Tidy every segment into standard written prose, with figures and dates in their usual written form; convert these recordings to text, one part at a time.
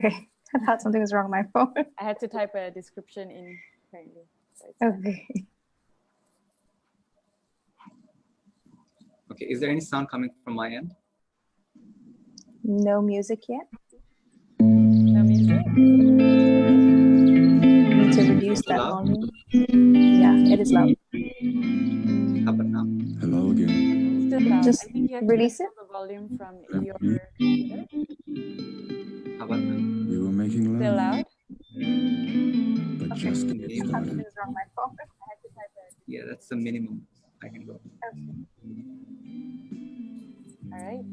Okay. I thought something was wrong with my phone. I had to type a description in apparently. So Okay. Okay, is there any sound coming from my end? No music yet. No music? Need to reduce that Loud? volume. Yeah, it is loud. How about now? Hello again. Still loud. Just I think you have release to it. control the volume from Yeah. your computer. How about now? We were making Still love, loud? but just getting Okay. Something started. was wrong with my phone. I had to type a Yeah, that's the minimum I can go. all right.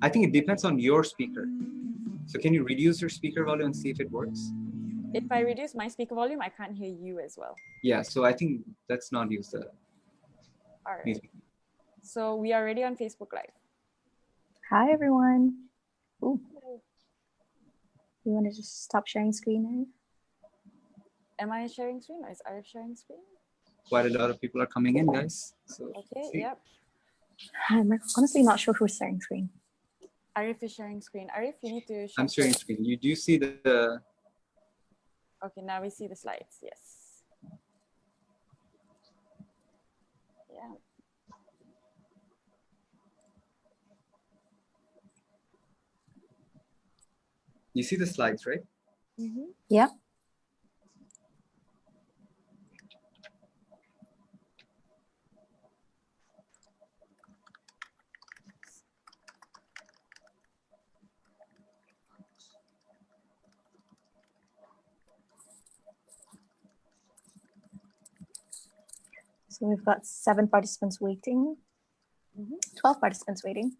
I think it depends on your speaker. So can you reduce your speaker volume and see if it works? If I reduce my speaker volume, I can't hear you as well. Yeah, so I think let's not use the All right. music. So we are already on Facebook Live. Hi, everyone. Ooh. You want to just stop sharing screen now? Am I sharing screen or is Arif sharing screen? Quite a lot of people are coming in, guys. So Okay, see. yep. I'm honestly not sure who's sharing screen. Arif is sharing screen. Arif, you need to I'm sharing the- screen. You do see the Okay, now we see the slides. Yes. Yeah. you see the slides, right? Yeah. So we've got 7 participants waiting. 12 participants waiting.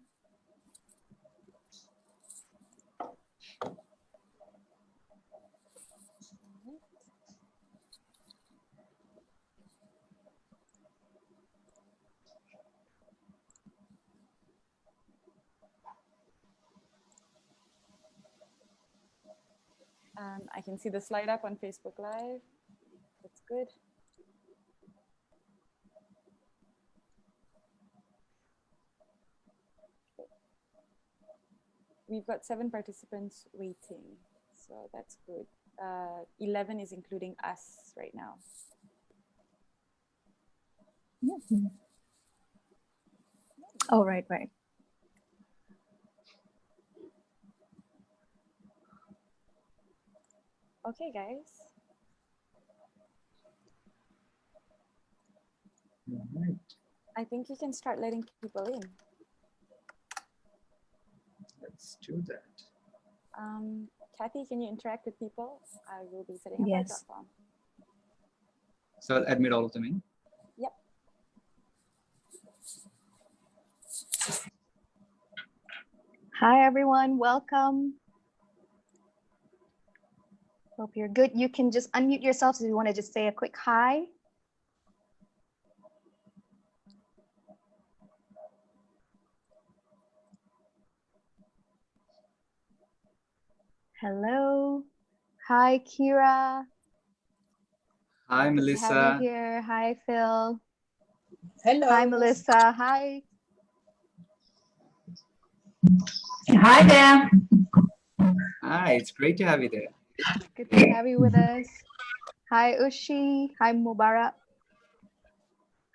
I can see the slide up on Facebook Live. That's good. We've got 7 participants waiting, so that's good. 11 is including us right now. Oh, right, right. Okay, guys. All right. I think you can start letting people in. Let's do that. Kathy, can you interact with people? I will be setting up my Yes. platform. So I'll admit all of them in. Yep. Hi, everyone. Welcome. Hope you're good. You can just unmute yourselves if you want to just say a quick hi. Hello. Hi, Kira. Hi, Good to have Melissa. you here. Hi, Phil. Hello. Hi, Melissa. Hi. Hi there. Hi, it's great to have you there. Good to have you with us. Hi, Ushi. Hi, Mubarak.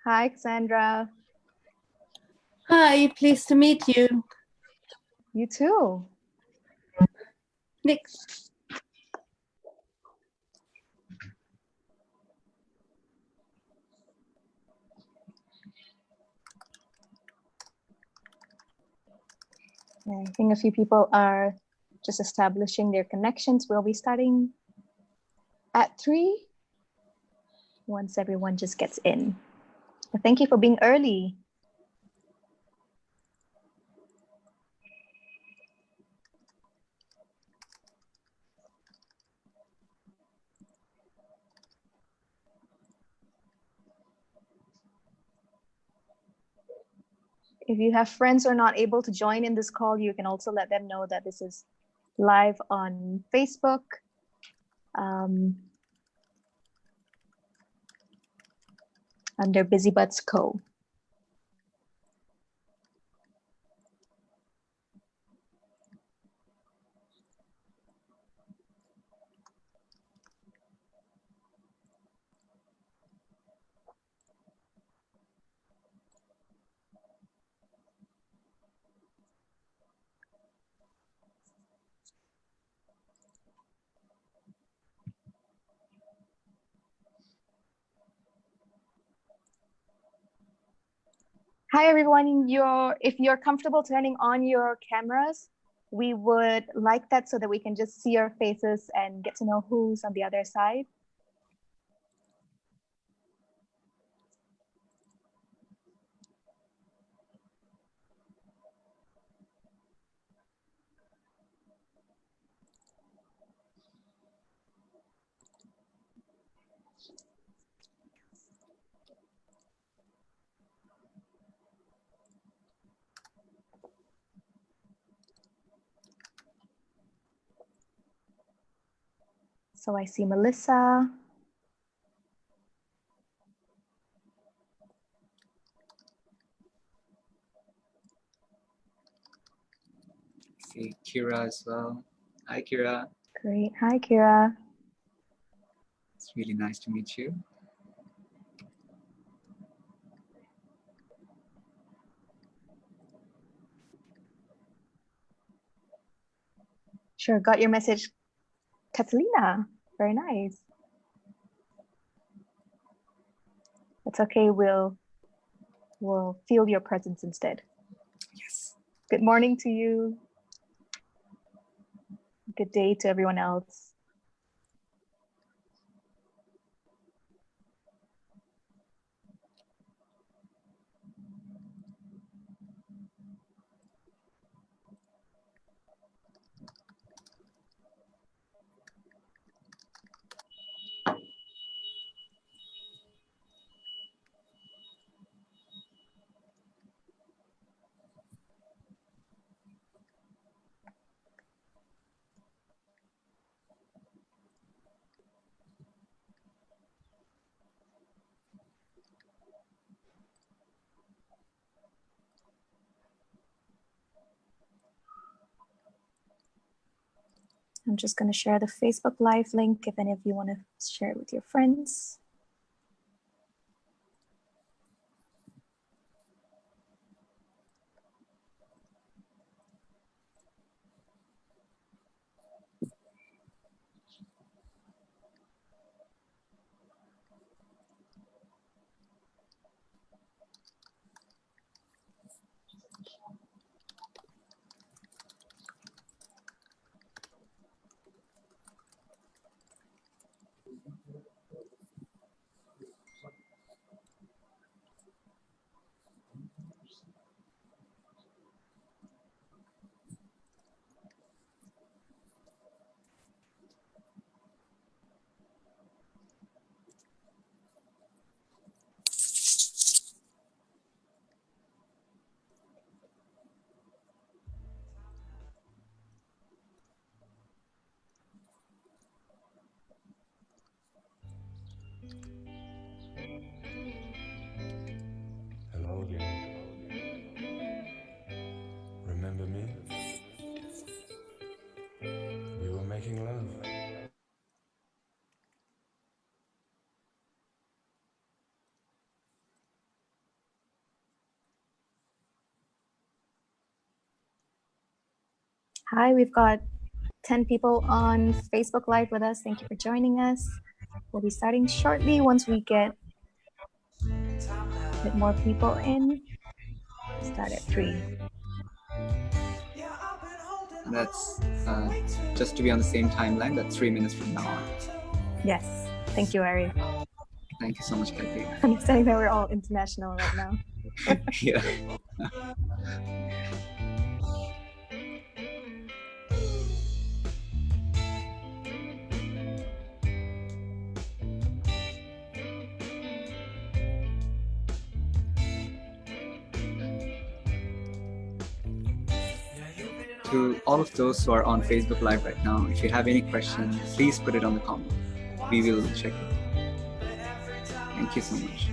Hi, Cassandra. Hi, pleased to meet you. You too. Next. Yeah, I think a few people are just establishing their connections. We'll be starting at 3 once everyone just gets in. But thank you for being early. If you have friends who are not able to join in this call, you can also let them know that this is live on Facebook. Under BusyBuds Co. Hi everyone. If you're comfortable turning on your cameras, we would like that so that we can just see your faces and get to know who's on the other side. So I see Melissa. See Kira as well. Hi, Kira. Great. Hi, Kira. It's really nice to meet you. Sure, got your message. Catalina, very nice. That's okay, we'll feel your presence instead. Yes. Good morning to you. Good day to everyone else. I'm just going to share the Facebook Live link if any of you want to share it with your friends. Hello again. Remember me? We were making love. Hi, we've got 10 people on Facebook Live with us. Thank you for joining us. We'll be starting shortly once we get a bit more people in. Start at 3. That's just to be on the same timeline. That's 3 minutes from now on. Yes. Thank you, Arif. Thank you so much, Kathy. Understanding that we're all international right now. Yeah. To all of those who are on Facebook Live right now, if you have any questions, please put it on the comment. We will check it. Thank you so much.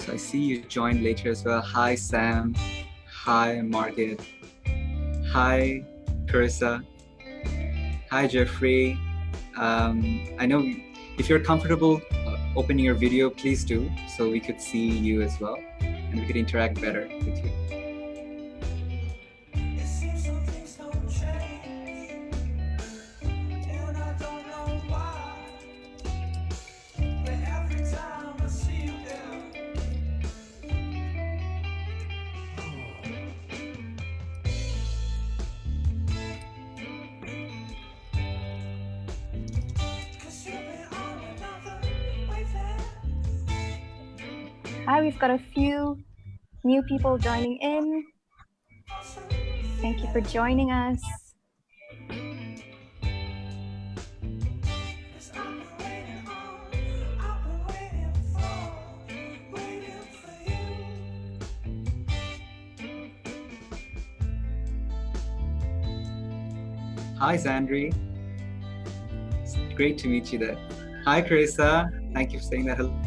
So I see you joined later as well. Hi, Sam. Hi, Margaret. Hi, Carissa. Hi, Jeffrey. I know if you're comfortable opening your video, please do, so we could see you as well, and we could interact better with you. Hi, we've got a few new people joining in. Thank you for joining us. Hi, Zandri. It's great to meet you there. Hi, Carissa. Thank you for saying that. Hello.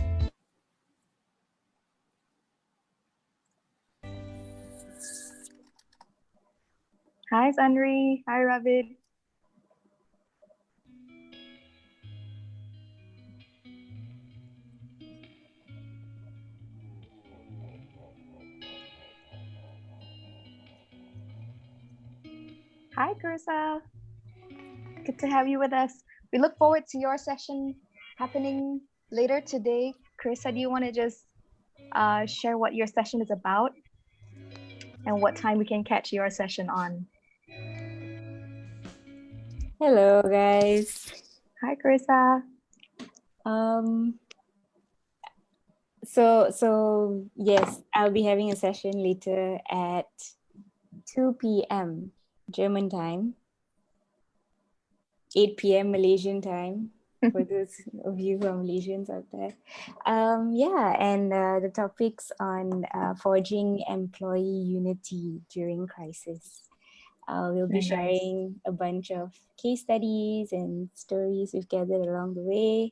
Hi, Sandri. Hi, Ravid. Hi, Carissa. Good to have you with us. We look forward to your session happening later today. Carissa, do you want to just share what your session is about and what time we can catch your session on? Hello, guys. Hi, Carissa. So yes, I'll be having a session later at 2 p.m. German time, 8 p.m. Malaysian time, for those of you who are Malaysians out there. Yeah, and the topics on forging employee unity during crisis. We'll be Very nice. sharing a bunch of case studies and stories we've gathered along the way.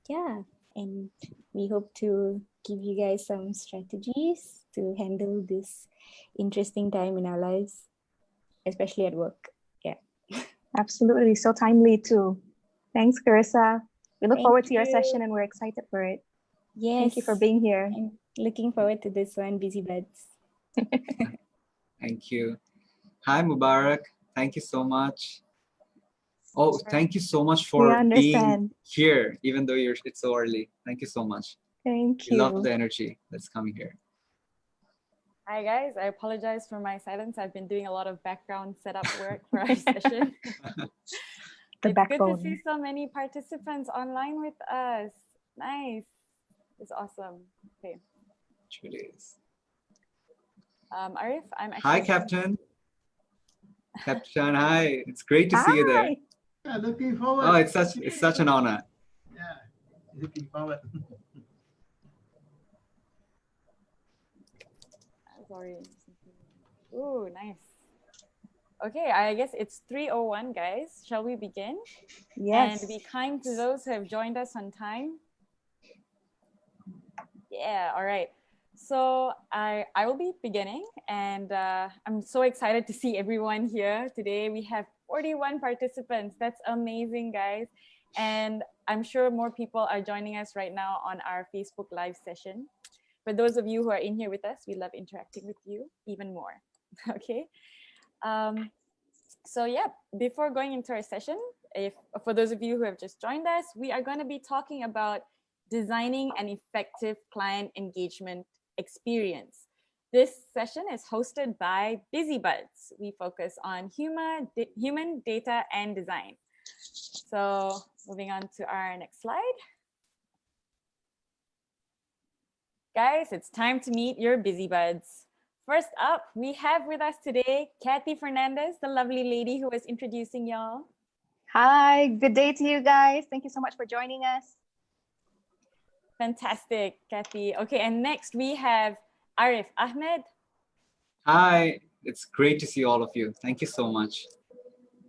Yeah, and we hope to give you guys some strategies to handle this interesting time in our lives, especially at work. Yeah. Absolutely. So timely too. Thanks, Carissa. We look Thank forward to your you. session and we're excited for it. Yes. Thank you for being here. I'm looking forward to this one, BusyBuds. Thank you. Hi, Mubarak. Thank you so much. Oh, thank you so much for being understand. here, even though it's so early. Thank you so much. Thank We love you. the energy that's coming here. Hi, guys. I apologize for my silence. I've been doing a lot of background setup work for our session. The It's backbone. good to see so many participants online with us. Nice. It's awesome. Okay. It really is. Arif, I'm actually... Hi, Captain. Captain, hi. It's great to see you there. Yeah, looking forward. Oh, it's such an honor. Yeah, looking forward. Sorry. Ooh, nice. Okay, I guess it's 3:01, guys. Shall we begin? Yes. And be kind to those who have joined us on time. Yeah, all right. So I will be beginning, and I'm so excited to see everyone here today. We have 41 participants. That's amazing, guys. And I'm sure more people are joining us right now on our Facebook Live session. For those of you who are in here with us, we love interacting with you even more. Okay. So yeah, before going into our session, for those of you who have just joined us, we are going to be talking about designing an effective client engagement experience. This session is hosted by BusyBuds. We focus on human data and design. So moving on to our next slide. Guys, it's time to meet your BusyBuds. First up, we have with us today Kathy Fernandez, the lovely lady who is introducing y'all. Hi, good day to you guys. Thank you so much for joining us. Fantastic, Kathy. Okay, and next we have Arif Ahmed. Hi, it's great to see all of you. Thank you so much.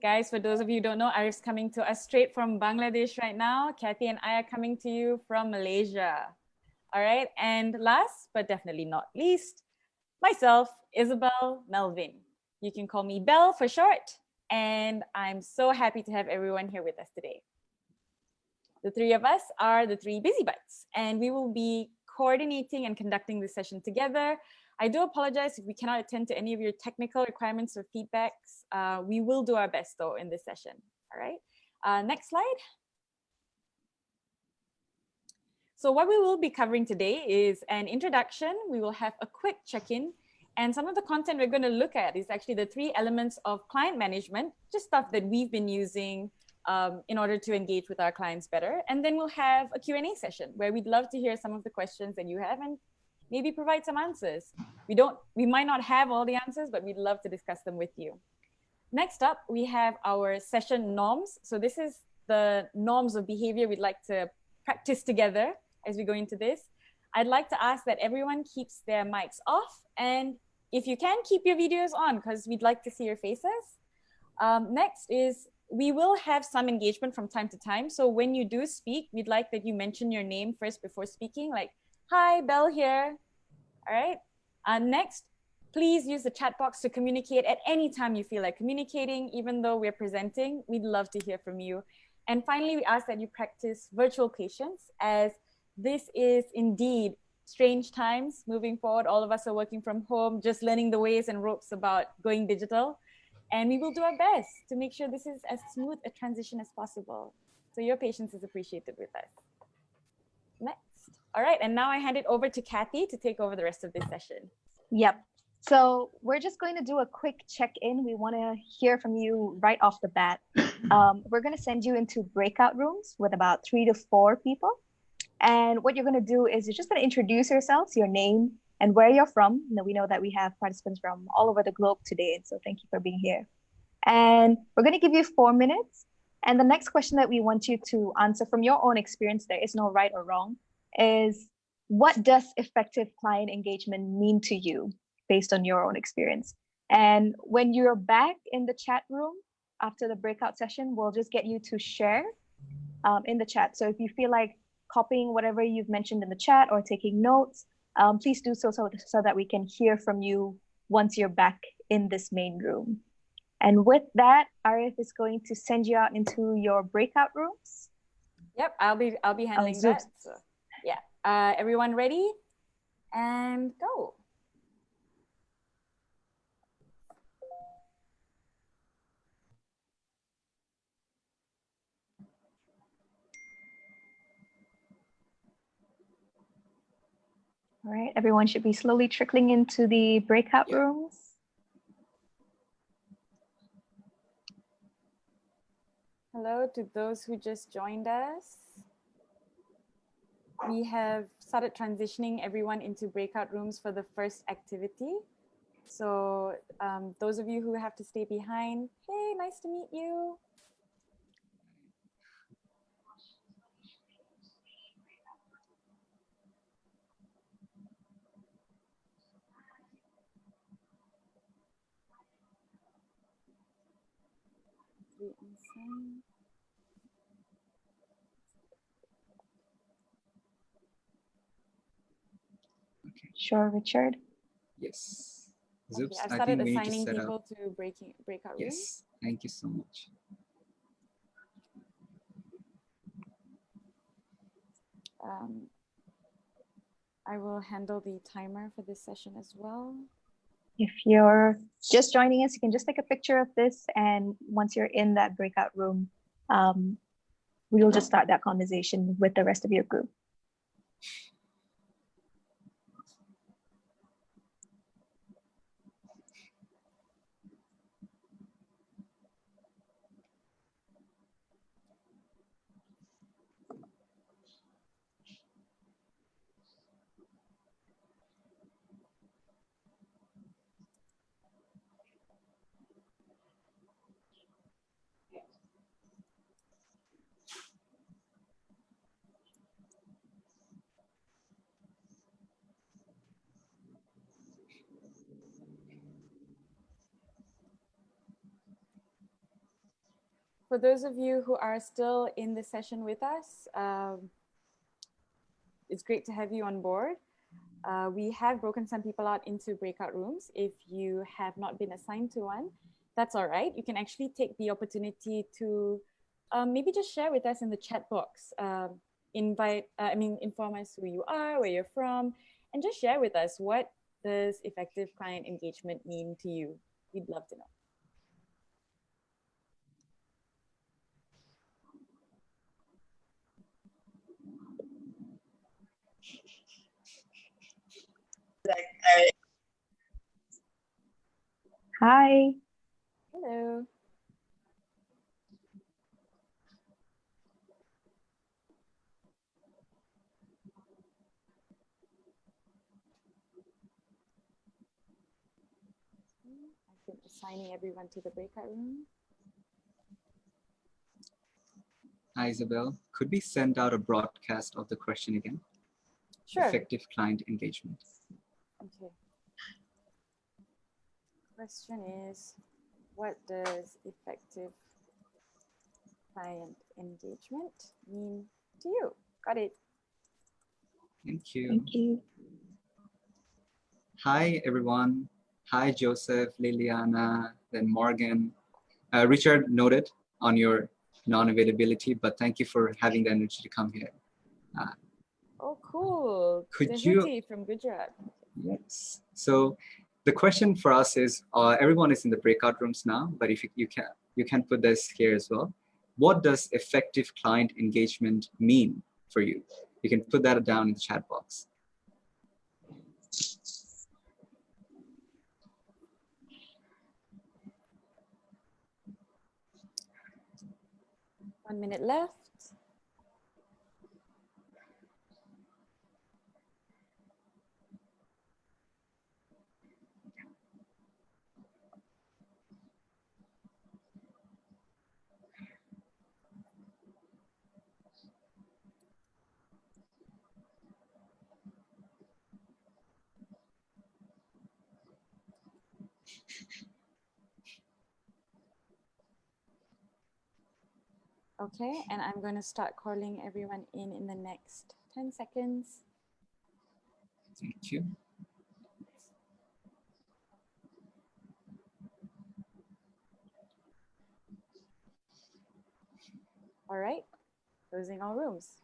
Guys, for those of you who don't know, Arif's coming to us straight from Bangladesh right now. Kathy and I are coming to you from Malaysia. All right. And last but definitely not least, myself, Isabell Melvin. You can call me Belle for short. And I'm so happy to have everyone here with us today. The three of us are the three BusyBuds, and we will be coordinating and conducting this session together. I do apologize if we cannot attend to any of your technical requirements or feedbacks. We will do our best though in this session. All right. Next slide. So what we will be covering today is an introduction. We will have a quick check-in, and some of the content we're going to look at is actually the three elements of client management, just stuff that we've been using in order to engage with our clients better. And then we'll have a Q&A session where we'd love to hear some of the questions that you have and maybe provide some answers. We might not have all the answers, but we'd love to discuss them with you. Next up, we have our session norms. So this is the norms of behavior we'd like to practice together as we go into this. I'd like to ask that everyone keeps their mics off, and if you can, keep your videos on because we'd like to see your faces. Next is we will have some engagement from time to time. So when you do speak, we'd like that you mention your name first before speaking, like, hi, Belle here. All right. Next, please use the chat box to communicate at any time you feel like communicating, even though we're presenting. We'd love to hear from you. And finally, we ask that you practice virtual patience, as this is indeed strange times moving forward. All of us are working from home, just learning the ways and ropes about going digital. And we will do our best to make sure this is as smooth a transition as possible. So your patience is appreciated with us. Next. All right, and now I hand it over to Kathy to take over the rest of this session. Yep. So we're just going to do a quick check-in. We want to hear from you right off the bat. We're going to send you into breakout rooms with about 3 to 4 people. And what you're going to do is you're just going to introduce yourselves, your name, and where you're from. We know that we have participants from all over the globe today, and so thank you for being here. And we're going to give you 4 minutes. And the next question that we want you to answer from your own experience, there is no right or wrong, is what does effective client engagement mean to you based on your own experience? And when you're back in the chat room after the breakout session, we'll just get you to share in the chat. So if you feel like copying whatever you've mentioned in the chat or taking notes, please do so that we can hear from you once you're back in this main room. And with that, Arif is going to send you out into your breakout rooms. Yep, I'll be handling that. So, yeah, everyone ready? And go. All right, everyone should be slowly trickling into the breakout rooms. Hello to those who just joined us. We have started transitioning everyone into breakout rooms for the first activity. So those of you who have to stay behind, hey, nice to meet you. Sure, Richard. Yes. Okay, Zoops, I've I started think we need to assigning set people up. to breakout rooms. Yes, thank you so much. I will handle the timer for this session as well. If you're just joining us, you can just take a picture of this, and once you're in that breakout room, we will just start that conversation with the rest of your group. For those of you who are still in the session with us, it's great to have you on board. We have broken some people out into breakout rooms. If you have not been assigned to one, that's all right. You can actually take the opportunity to maybe just share with us in the chat box. Inform us who you are, where you're from, and just share with us, what does effective client engagement mean to you? We'd love to know. Hi. Hello. I've been assigning everyone to the breakout room. Hi, Isabel. Could we send out a broadcast of the question again? Sure. Effective client engagement. Okay. Question is, what does effective client engagement mean to you? Got it. Thank you. Thank you. Hi, everyone. Hi, Joseph, Liliana, then Morgan. Richard noted on your non-availability, but thank you for having the energy to come here. Oh, cool. Could you- Dehuti from Gujarat. Yes. So the question for us is, everyone is in the breakout rooms now, but if you can put this here as well. What does effective client engagement mean for you? You can put that down in the chat box. One minute left. Okay, and I'm going to start calling everyone in the next 10 seconds. Thank you. All right, closing all rooms.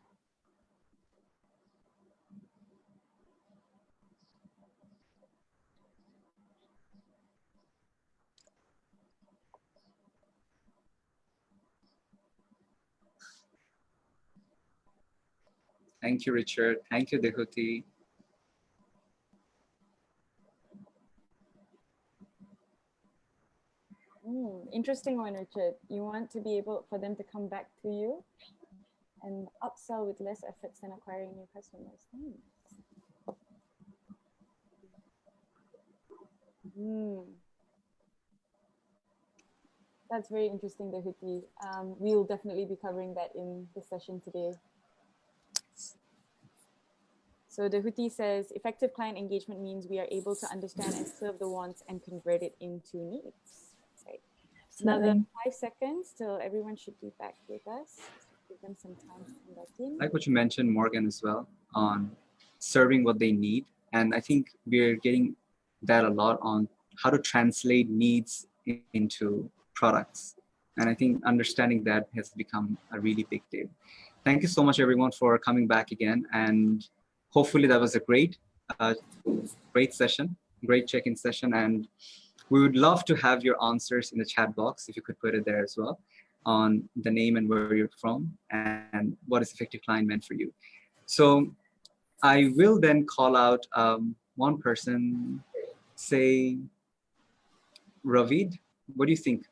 Thank you, Richard. Thank you, Dehuti. Interesting one, Richard. You want to be able for them to come back to you and upsell with less efforts than acquiring new customers. That's very interesting, Dehuti. We'll definitely be covering that in the session today. So Dehuti says, effective client engagement means we are able to understand and serve the wants and convert it into needs. Right. Another 5 seconds till everyone should be back with us. Give them some time to come back in. Like what you mentioned, Morgan, as well, on serving what they need. And I think we're getting that a lot on how to translate needs into products. And I think understanding that has become a really big deal. Thank you so much, everyone, for coming back again. And hopefully that was a great session, great check-in session. And we would love to have your answers in the chat box, if you could put it there as well, on the name and where you're from and what is effective client meant for you. So I will then call out one person, say, Ravid, what do you think?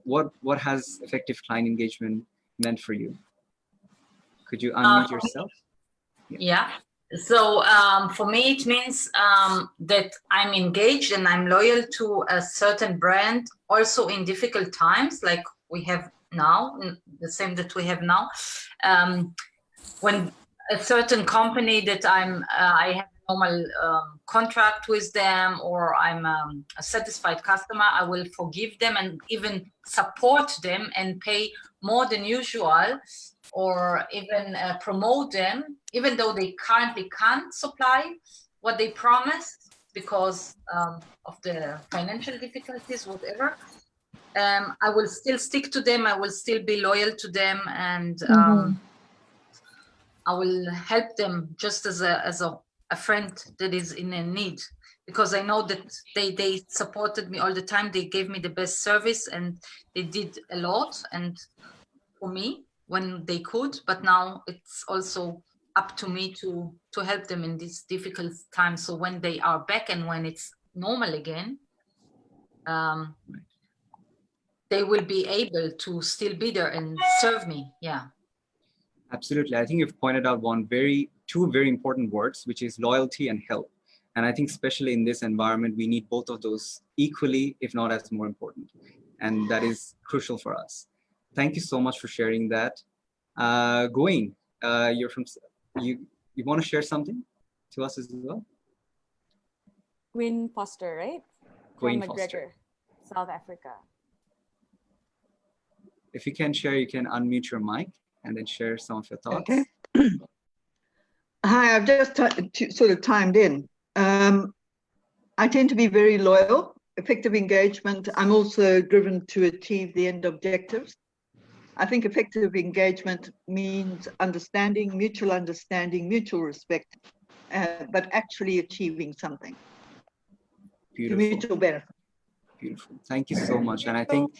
What has effective client engagement meant for you? Could you unmute yourself? Yeah. So for me, it means that I'm engaged and I'm loyal to a certain brand, also in difficult times, like we have now, the same that we have now. When a certain company that I have normal contract with them, or I'm a satisfied customer, I will forgive them and even support them and pay more than usual, or even promote them, even though they currently can't supply what they promised because of the financial difficulties, whatever. I will still stick to them. I will still be loyal to them, and I will help them just as a friend that is in a need, because I know that they supported me all the time. They gave me the best service, and they did a lot and for me when they could. But now it's also up to me to help them in these difficult times. So when they are back and when it's normal again, they will be able to still be there and serve me. Yeah. Absolutely. I think you've pointed out two very important words, which is loyalty and help. And I think especially in this environment, we need both of those equally, if not as more important. And that is crucial for us. Thank you so much for sharing that. Gawain, you want to share something to us as well? Gwyn Foster, right? Gawain From Foster. McGregor, South Africa. If you can share, you can unmute your mic and then share some of your thoughts. Okay. Hi, I've just sort of timed in. I tend to be very loyal, effective engagement. I'm also driven to achieve the end objectives. I think effective engagement means understanding, mutual respect, but actually achieving something. Beautiful. To mutual benefit. Beautiful. Thank you so much. And I think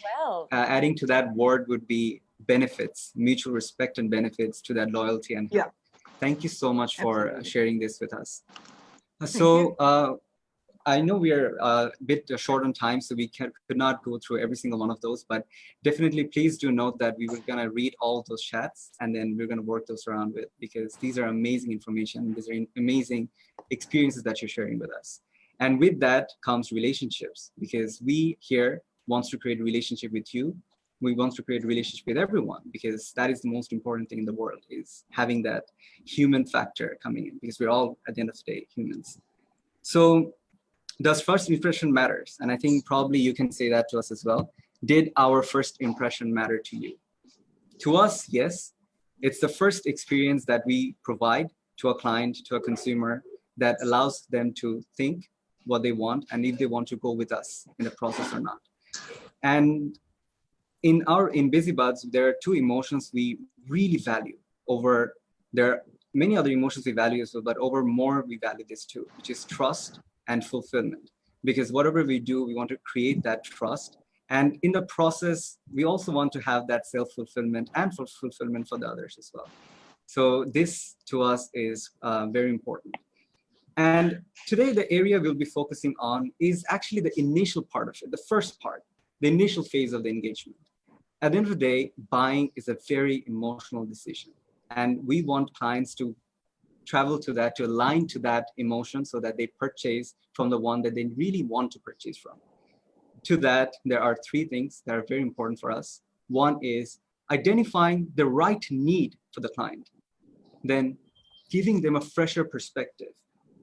adding to that word would be benefits, mutual respect and benefits to that loyalty and help. Thank you so much for sharing this with us. So I know we are a bit short on time, so we could not go through every single one of those, but definitely please do note that we were going to read all those chats and then we're going to work those around with, because these are amazing information. These are amazing experiences that you're sharing with us. And with that comes relationships, because we here wants to create a relationship with you. We want to create a relationship with everyone, because that is the most important thing in the world, is having that human factor coming in, because we're all, at the end of the day, humans. So does first impression matters? And I think probably you can say that to us as well. Did our first impression matter to you? To us, yes. It's the first experience that we provide to a client, to a consumer, that allows them to think what they want and if they want to go with us in the process or not. And in BusyBuds, there are two emotions we really value over. There are many other emotions we value as well, but over more we value this too, which is trust and fulfillment. Because whatever we do, we want to create that trust. And in the process, we also want to have that self-fulfillment and fulfillment for the others as well. So this to us is very important. And today, the area we'll be focusing on is actually the initial part of it, the first part, the initial phase of the engagement. At the end of the day, buying is a very emotional decision. And we want clients to travel to that, to align to that emotion so that they purchase from the one that they really want to purchase from. To that, there are three things that are very important for us. One is identifying the right need for the client, then giving them a fresher perspective.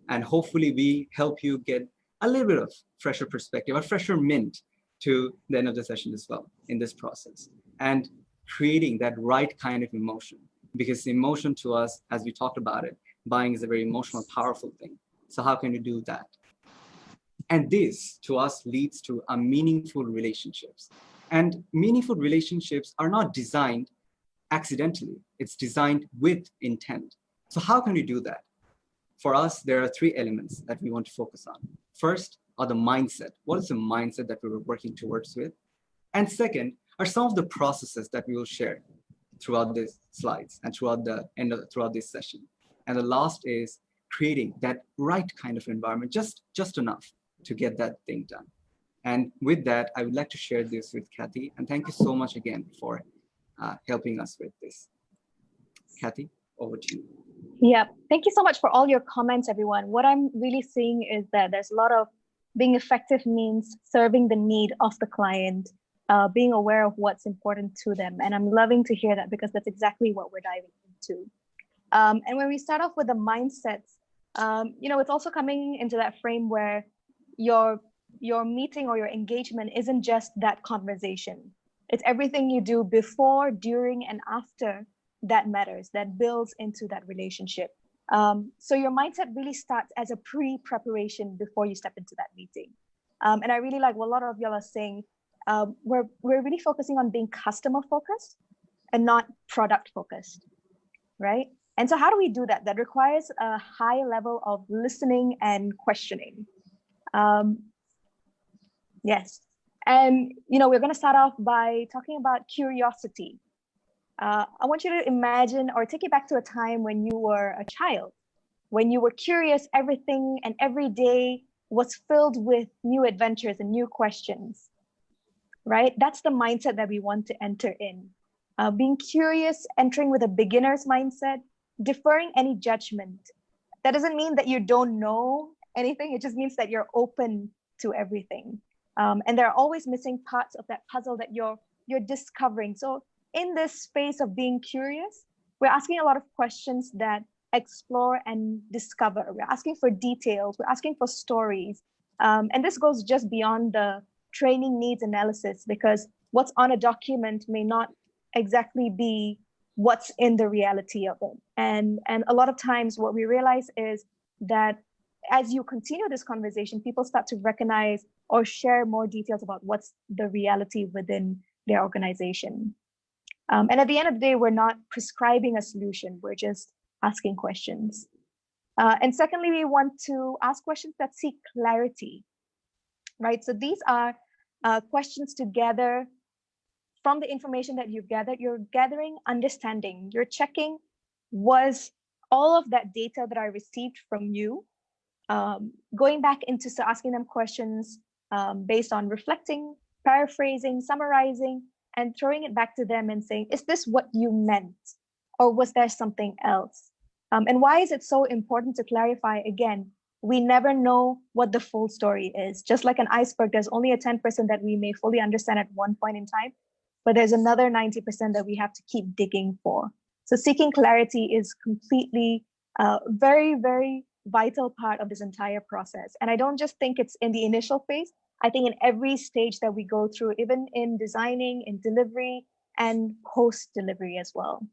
And hopefully we help you get a little bit of fresher perspective, a fresher mint to the end of the session as well in this process. And creating that right kind of emotion, because emotion to us, as we talked about it, buying is a very emotional, powerful thing. So how can you do that? And this to us leads to a meaningful relationships. And meaningful relationships are not designed accidentally. It's designed with intent. So how can we do that? For us, there are three elements that we want to focus on. First are the mindset. What is the mindset that we were working towards with? And second are some of the processes that we will share throughout these slides and throughout this session. And the last is creating that right kind of environment, just enough to get that thing done. And with that, I would like to share this with Kathy. And thank you so much again for helping us with this. Kathy, over to you. Yeah, thank you so much for all your comments, everyone. What I'm really seeing is that there's a lot of being effective means serving the need of the client, being aware of what's important to them. And I'm loving to hear that, because that's exactly what we're diving into. And when we start off with the mindsets, It's also coming into that frame where your meeting or your engagement isn't just that conversation. It's everything you do before, during, and after that matters, that builds into that relationship. So your mindset really starts as a pre-preparation before you step into that meeting. And I really like what a lot of y'all are saying. We're really focusing on being customer focused and not product focused, right? And so how do we do that? That requires a high level of listening and questioning. Yes. And, we're going to start off by talking about curiosity. I want you to imagine or take it back to a time when you were a child, when you were curious, everything and every day was filled with new adventures and new questions, right? That's the mindset that we want to enter in. Being curious, entering with a beginner's mindset, deferring any judgment. That doesn't mean that you don't know anything. It just means that you're open to everything. And there are always missing parts of that puzzle that you're discovering. So in this space of being curious, we're asking a lot of questions that explore and discover. We're asking for details. We're asking for stories. And this goes just beyond the training needs analysis, because what's on a document may not exactly be what's in the reality of it. And a lot of times what we realize is that as you continue this conversation, people start to recognize or share more details about what's the reality within their organization. And at the end of the day, we're not prescribing a solution, we're just asking questions. And secondly, we want to ask questions that seek clarity, right? So these are questions to gather from the information that you've gathered. You're gathering understanding. You're checking, was all of that data that I received from you, going back into asking them questions based on reflecting, paraphrasing, summarizing, and throwing it back to them and saying, is this what you meant? Or was there something else? And why is it so important to clarify? Again, we never know what the full story is. Just like an iceberg, there's only a 10% that we may fully understand at one point in time, but there's another 90% that we have to keep digging for. So seeking clarity is completely very, very vital part of this entire process. And I don't just think it's in the initial phase. I think in every stage that we go through, even in designing, in delivery, and post-delivery as well.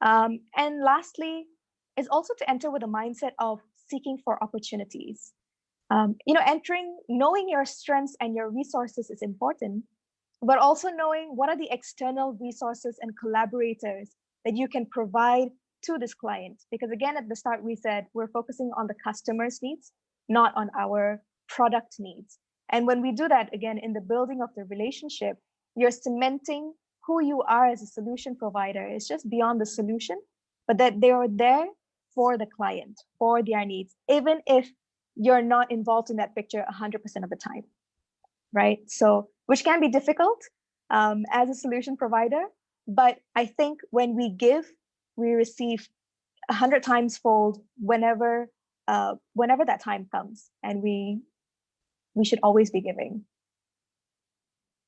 And lastly, is also to enter with a mindset of seeking for opportunities. Knowing your strengths and your resources is important, but also knowing what are the external resources and collaborators that you can provide to this client. Because again, at the start, we said we're focusing on the customer's needs, not on our product needs. And when we do that, again, in the building of the relationship, you're cementing who you are as a solution provider. It's just beyond the solution, but that they are there for the client, for their needs, even if you're not involved in that picture 100% of the time, right? So, which can be difficult as a solution provider, but I think when we give, we receive 100 times fold whenever that time comes, and we should always be giving.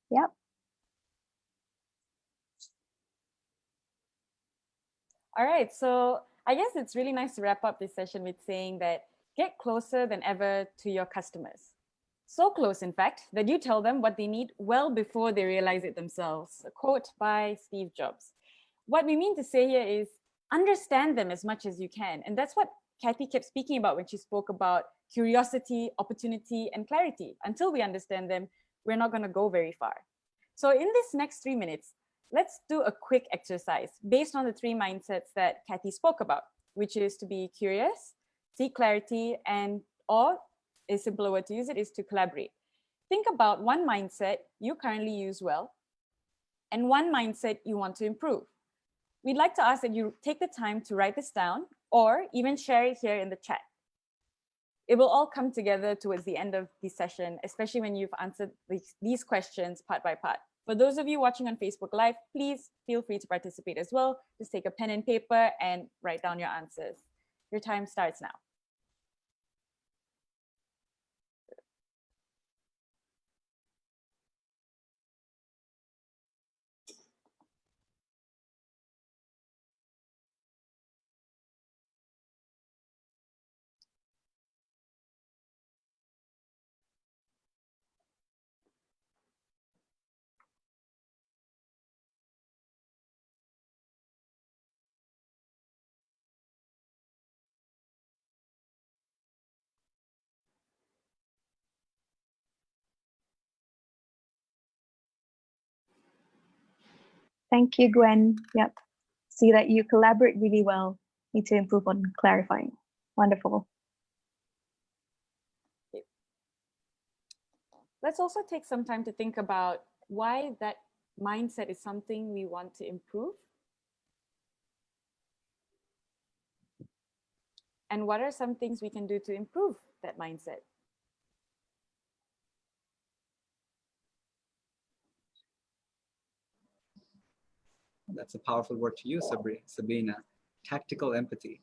Yeah. All right, so I guess it's really nice to wrap up this session with saying that get closer than ever to your customers. So close, in fact, that you tell them what they need well before they realize it themselves. A quote by Steve Jobs. What we mean to say here is understand them as much as you can. And that's what Kathy kept speaking about when she spoke about curiosity, opportunity, and clarity. Until we understand them, we're not going to go very far. So in this next 3 minutes, let's do a quick exercise based on the 3 mindsets that Kathy spoke about, which is to be curious, seek clarity, and or a simpler word to use it is to collaborate. Think about one mindset you currently use well and one mindset you want to improve. We'd like to ask that you take the time to write this down or even share it here in the chat. It will all come together towards the end of the session, especially when you've answered these questions part by part. For those of you watching on Facebook Live, please feel free to participate as well. Just take a pen and paper and write down your answers. Your time starts now. Thank you, Gwen. Yep. See that you collaborate really well. Need to improve on clarifying. Wonderful. Let's also take some time to think about why that mindset is something we want to improve. And what are some things we can do to improve that mindset? That's a powerful word to use, Sabina. Tactical empathy.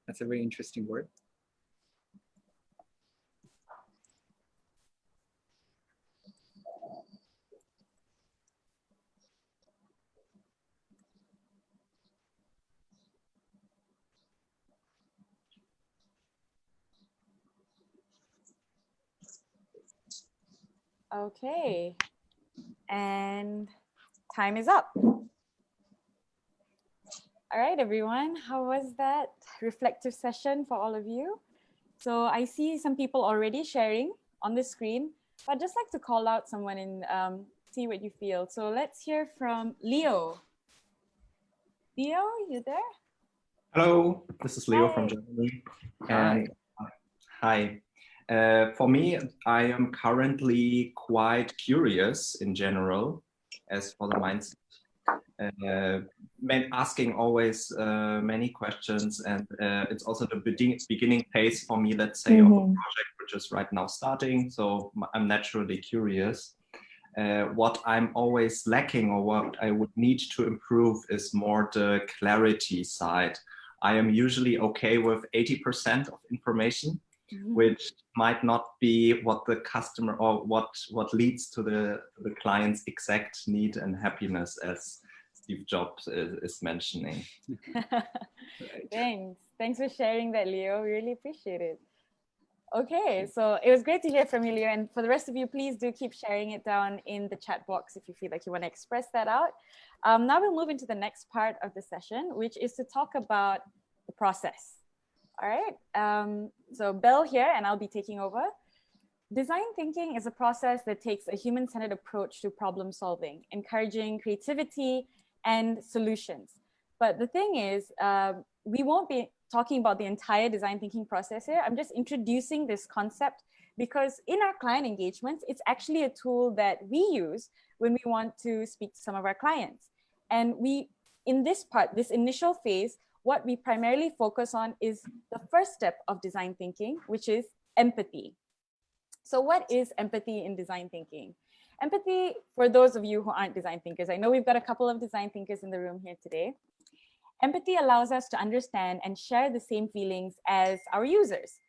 That's a very interesting word. Okay, and time is up. All right, everyone, how was that reflective session for all of you? So I see some people already sharing on the screen, but I'd just like to call out someone and see what you feel. So let's hear from Leo. Leo, you there? Hello, this is Leo Hi. from Germany. Hi. And hi. For me, I am currently quite curious in general as for the mindset. Asking always many questions, and it's also the beginning phase for me, let's say, of a project which is right now starting. So I'm naturally curious. What I'm always lacking, or what I would need to improve, is more the clarity side. I am usually okay with 80% of information, which might not be what the customer or what leads to the client's exact need and happiness, as Steve Jobs is mentioning. Thanks for sharing that, Leo. We really appreciate it. Okay, so it was great to hear from you, Leo. And for the rest of you, please do keep sharing it down in the chat box if you feel like you want to express that out. Now we'll move into the next part of the session, which is to talk about the process. All right, so Belle here, and I'll be taking over. Design thinking is a process that takes a human-centered approach to problem solving, encouraging creativity and solutions. But the thing is, we won't be talking about the entire design thinking process here. I'm just introducing this concept because in our client engagements, it's actually a tool that we use when we want to speak to some of our clients. And in this part, this initial phase, what we primarily focus on is the first step of design thinking, which is empathy. So what is empathy in design thinking? Empathy, for those of you who aren't design thinkers, I know we've got a couple of design thinkers in the room here today. Empathy allows us to understand and share the same feelings as our users.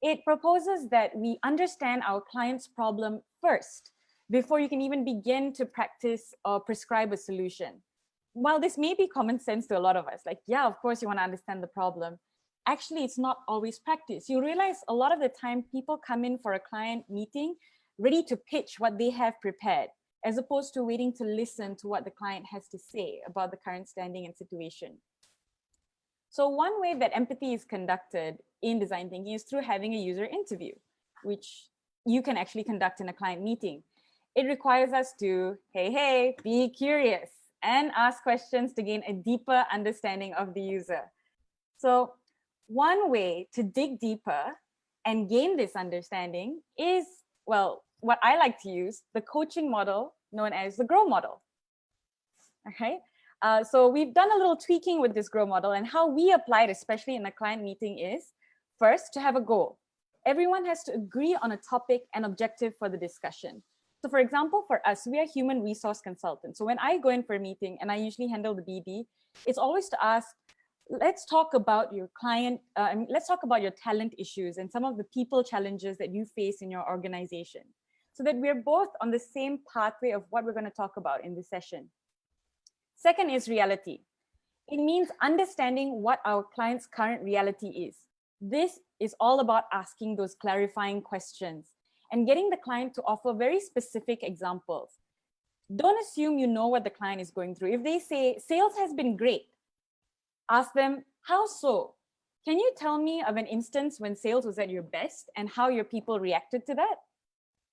It proposes that we understand our client's problem first before you can even begin to practice or prescribe a solution. While this may be common sense to a lot of us, like, yeah, of course you want to understand the problem. Actually, it's not always practice. You realize a lot of the time people come in for a client meeting ready to pitch what they have prepared, as opposed to waiting to listen to what the client has to say about the current standing and situation. So one way that empathy is conducted in design thinking is through having a user interview, which you can actually conduct in a client meeting. It requires us to, hey, be curious and ask questions to gain a deeper understanding of the user. So one way to dig deeper and gain this understanding is, well, what I like to use, the coaching model known as the GROW model. Okay. So we've done a little tweaking with this GROW model, and how we apply it, especially in a client meeting, is first to have a goal. Everyone has to agree on a topic and objective for the discussion. So for example, for us, we are human resource consultants. So when I go in for a meeting, and I usually handle the BD, it's always to ask, let's talk about your client, let's talk about your talent issues and some of the people challenges that you face in your organization, so that we're both on the same pathway of what we're going to talk about in this session. Second is reality. It means understanding what our client's current reality is. This is all about asking those clarifying questions and getting the client to offer very specific examples. Don't assume you know what the client is going through. If they say, sales has been great, ask them, how so? Can you tell me of an instance when sales was at your best and how your people reacted to that?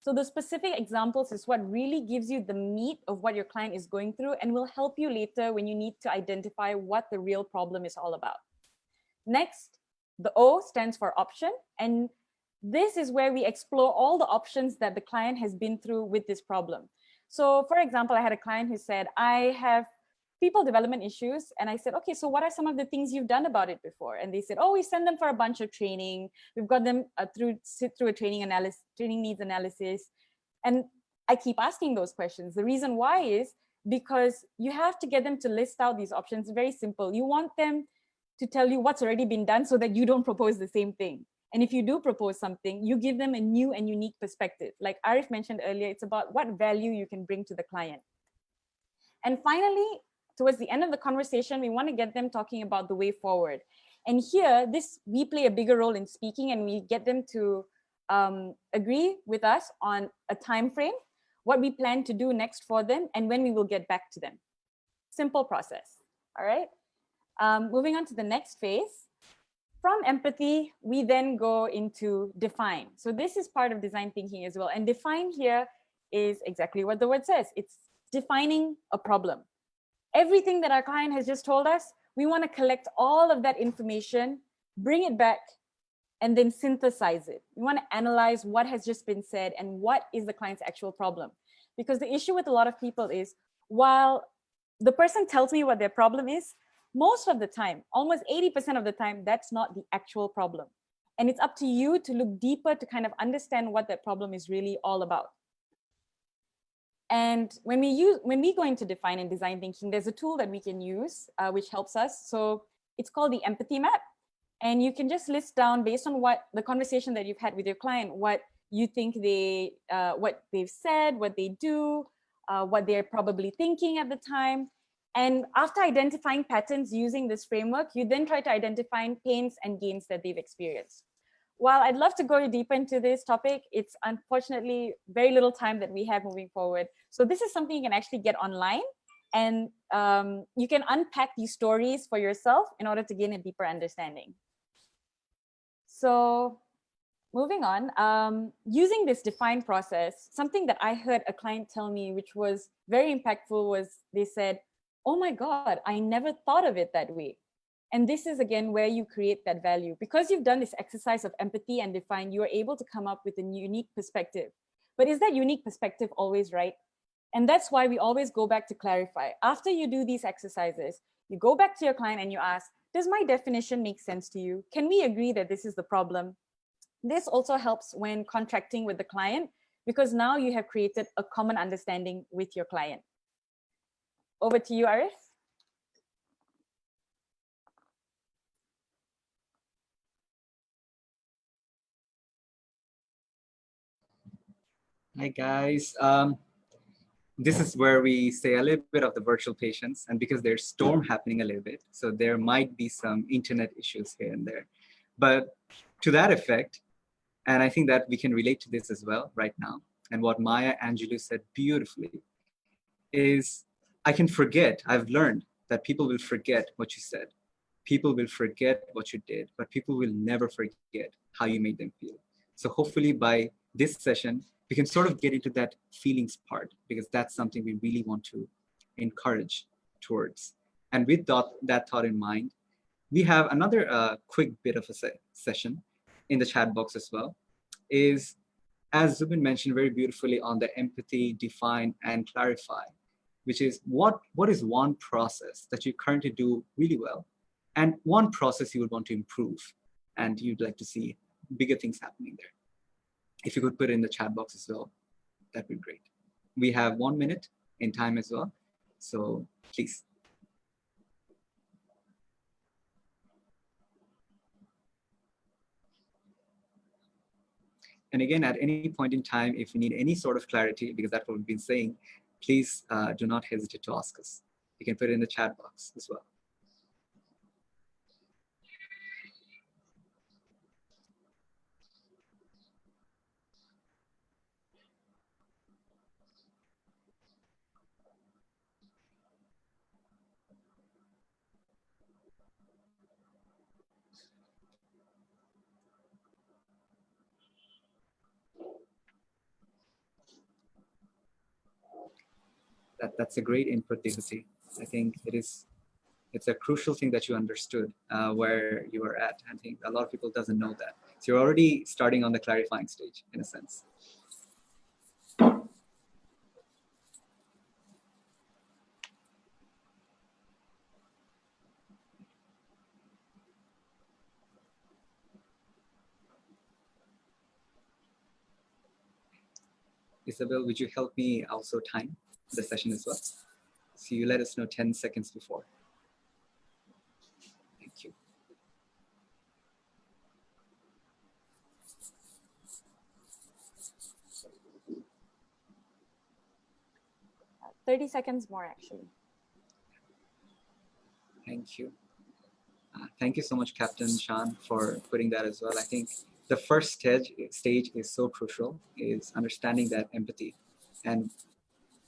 So the specific examples is what really gives you the meat of what your client is going through and will help you later when you need to identify what the real problem is all about. Next, the O stands for option. And this is where we explore all the options that the client has been through with this problem. So for example, I had a client who said, I have people development issues. And I said, okay, so what are some of the things you've done about it before? And they said, oh, we send them for a bunch of training. We've got them sit through a training needs analysis. And I keep asking those questions. The reason why is because you have to get them to list out these options. It's very simple. You want them to tell you what's already been done so that you don't propose the same thing. And if you do propose something, you give them a new and unique perspective. Like Arif mentioned earlier, it's about what value you can bring to the client. And finally, towards the end of the conversation, we want to get them talking about the way forward. And here, we play a bigger role in speaking, and we get them to agree with us on a time frame, what we plan to do next for them, and when we will get back to them. Simple process, all right? Moving on to the next phase. From empathy, we then go into define. So this is part of design thinking as well. And define here is exactly what the word says. It's defining a problem. Everything that our client has just told us, we want to collect all of that information, bring it back, and then synthesize it. We want to analyze what has just been said and what is the client's actual problem. Because the issue with a lot of people is, while the person tells me what their problem is, most of the time, almost 80% of the time, that's not the actual problem. And it's up to you to look deeper to kind of understand what that problem is really all about. And when we go into define and design thinking, there's a tool that we can use, which helps us. So it's called the empathy map. And you can just list down, based on what the conversation that you've had with your client, what you think what they've said, what they do, what they're probably thinking at the time. And after identifying patterns using this framework, you then try to identify pains and gains that they've experienced. While I'd love to go deeper into this topic, it's unfortunately very little time that we have moving forward. So this is something you can actually get online, and you can unpack these stories for yourself in order to gain a deeper understanding. So moving on, using this define process, something that I heard a client tell me, which was very impactful, was they said, oh my God, I never thought of it that way. And this is, again, where you create that value. Because you've done this exercise of empathy and define, you are able to come up with a unique perspective. But is that unique perspective always right? And that's why we always go back to clarify. After you do these exercises, you go back to your client and you ask, does my definition make sense to you? Can we agree that this is the problem? This also helps when contracting with the client, because now you have created a common understanding with your client. Over to you, Arif. Hi guys. This is where we say a little bit of the virtual patience, and because there's storm happening a little bit, so there might be some internet issues here and there. But to that effect, and I think that we can relate to this as well right now, and what Maya Angelou said beautifully is, I can forget, I've learned that people will forget what you said. People will forget what you did, but people will never forget how you made them feel. So hopefully by this session, we can sort of get into that feelings part, because that's something we really want to encourage towards. And with that thought in mind, we have another quick bit of a session in the chat box as well, is, as Zubin mentioned very beautifully, on the empathy, define, and clarify, which is what is one process that you currently do really well, and one process you would want to improve, and you'd like to see bigger things happening there. If you could put it in the chat box as well, that'd be great. We have 1 minute in time as well, so please. And again, at any point in time, if you need any sort of clarity, because that's what we've been saying, please do not hesitate to ask us. You can put it in the chat box as well. That's a great input, Dehuti. I think it's a crucial thing that you understood where you are at. I think a lot of people doesn't know that. So you're already starting on the clarifying stage in a sense. Isabel, would you help me also time the session as well? So you let us know 10 seconds before. Thank you. 30 seconds more, actually. Thank you. Thank you so much, Captain Shan, for putting that as well. I think the first stage is so crucial, is understanding that empathy and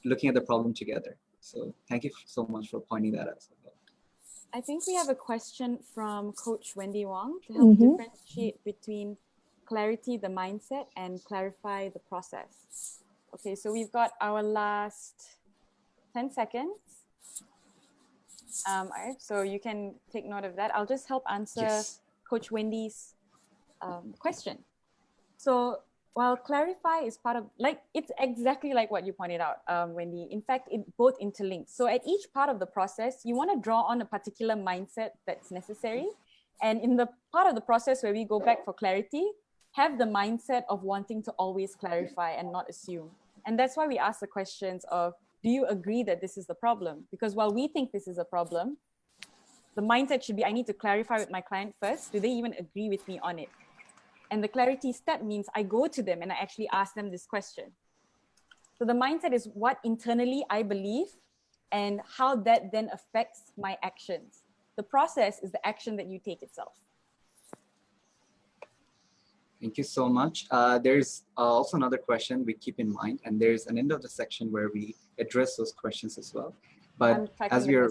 looking at the problem together. So thank you so much for pointing that out as well. I think we have a question from Coach Wendy Wong to help differentiate between clarity, the mindset, and clarify the process. Okay, so we've got our last 10 seconds. Arif, so you can take note of that. I'll just help answer Coach Wendy's question. So while clarify is part of, it's exactly like what you pointed out, Wendy. In fact, it both interlinks. So at each part of the process, you want to draw on a particular mindset that's necessary. And in the part of the process where we go back for clarity, have the mindset of wanting to always clarify and not assume. And that's why we ask the questions of, do you agree that this is the problem? Because while we think this is a problem, the mindset should be, I need to clarify with my client first. Do they even agree with me on it? And the clarity step means I go to them and I actually ask them this question. So the mindset is what internally I believe and how that then affects my actions. The process is the action that you take itself. Thank you so much. There's also another question we keep in mind, and there's an end of the section where we address those questions as well. But as we're,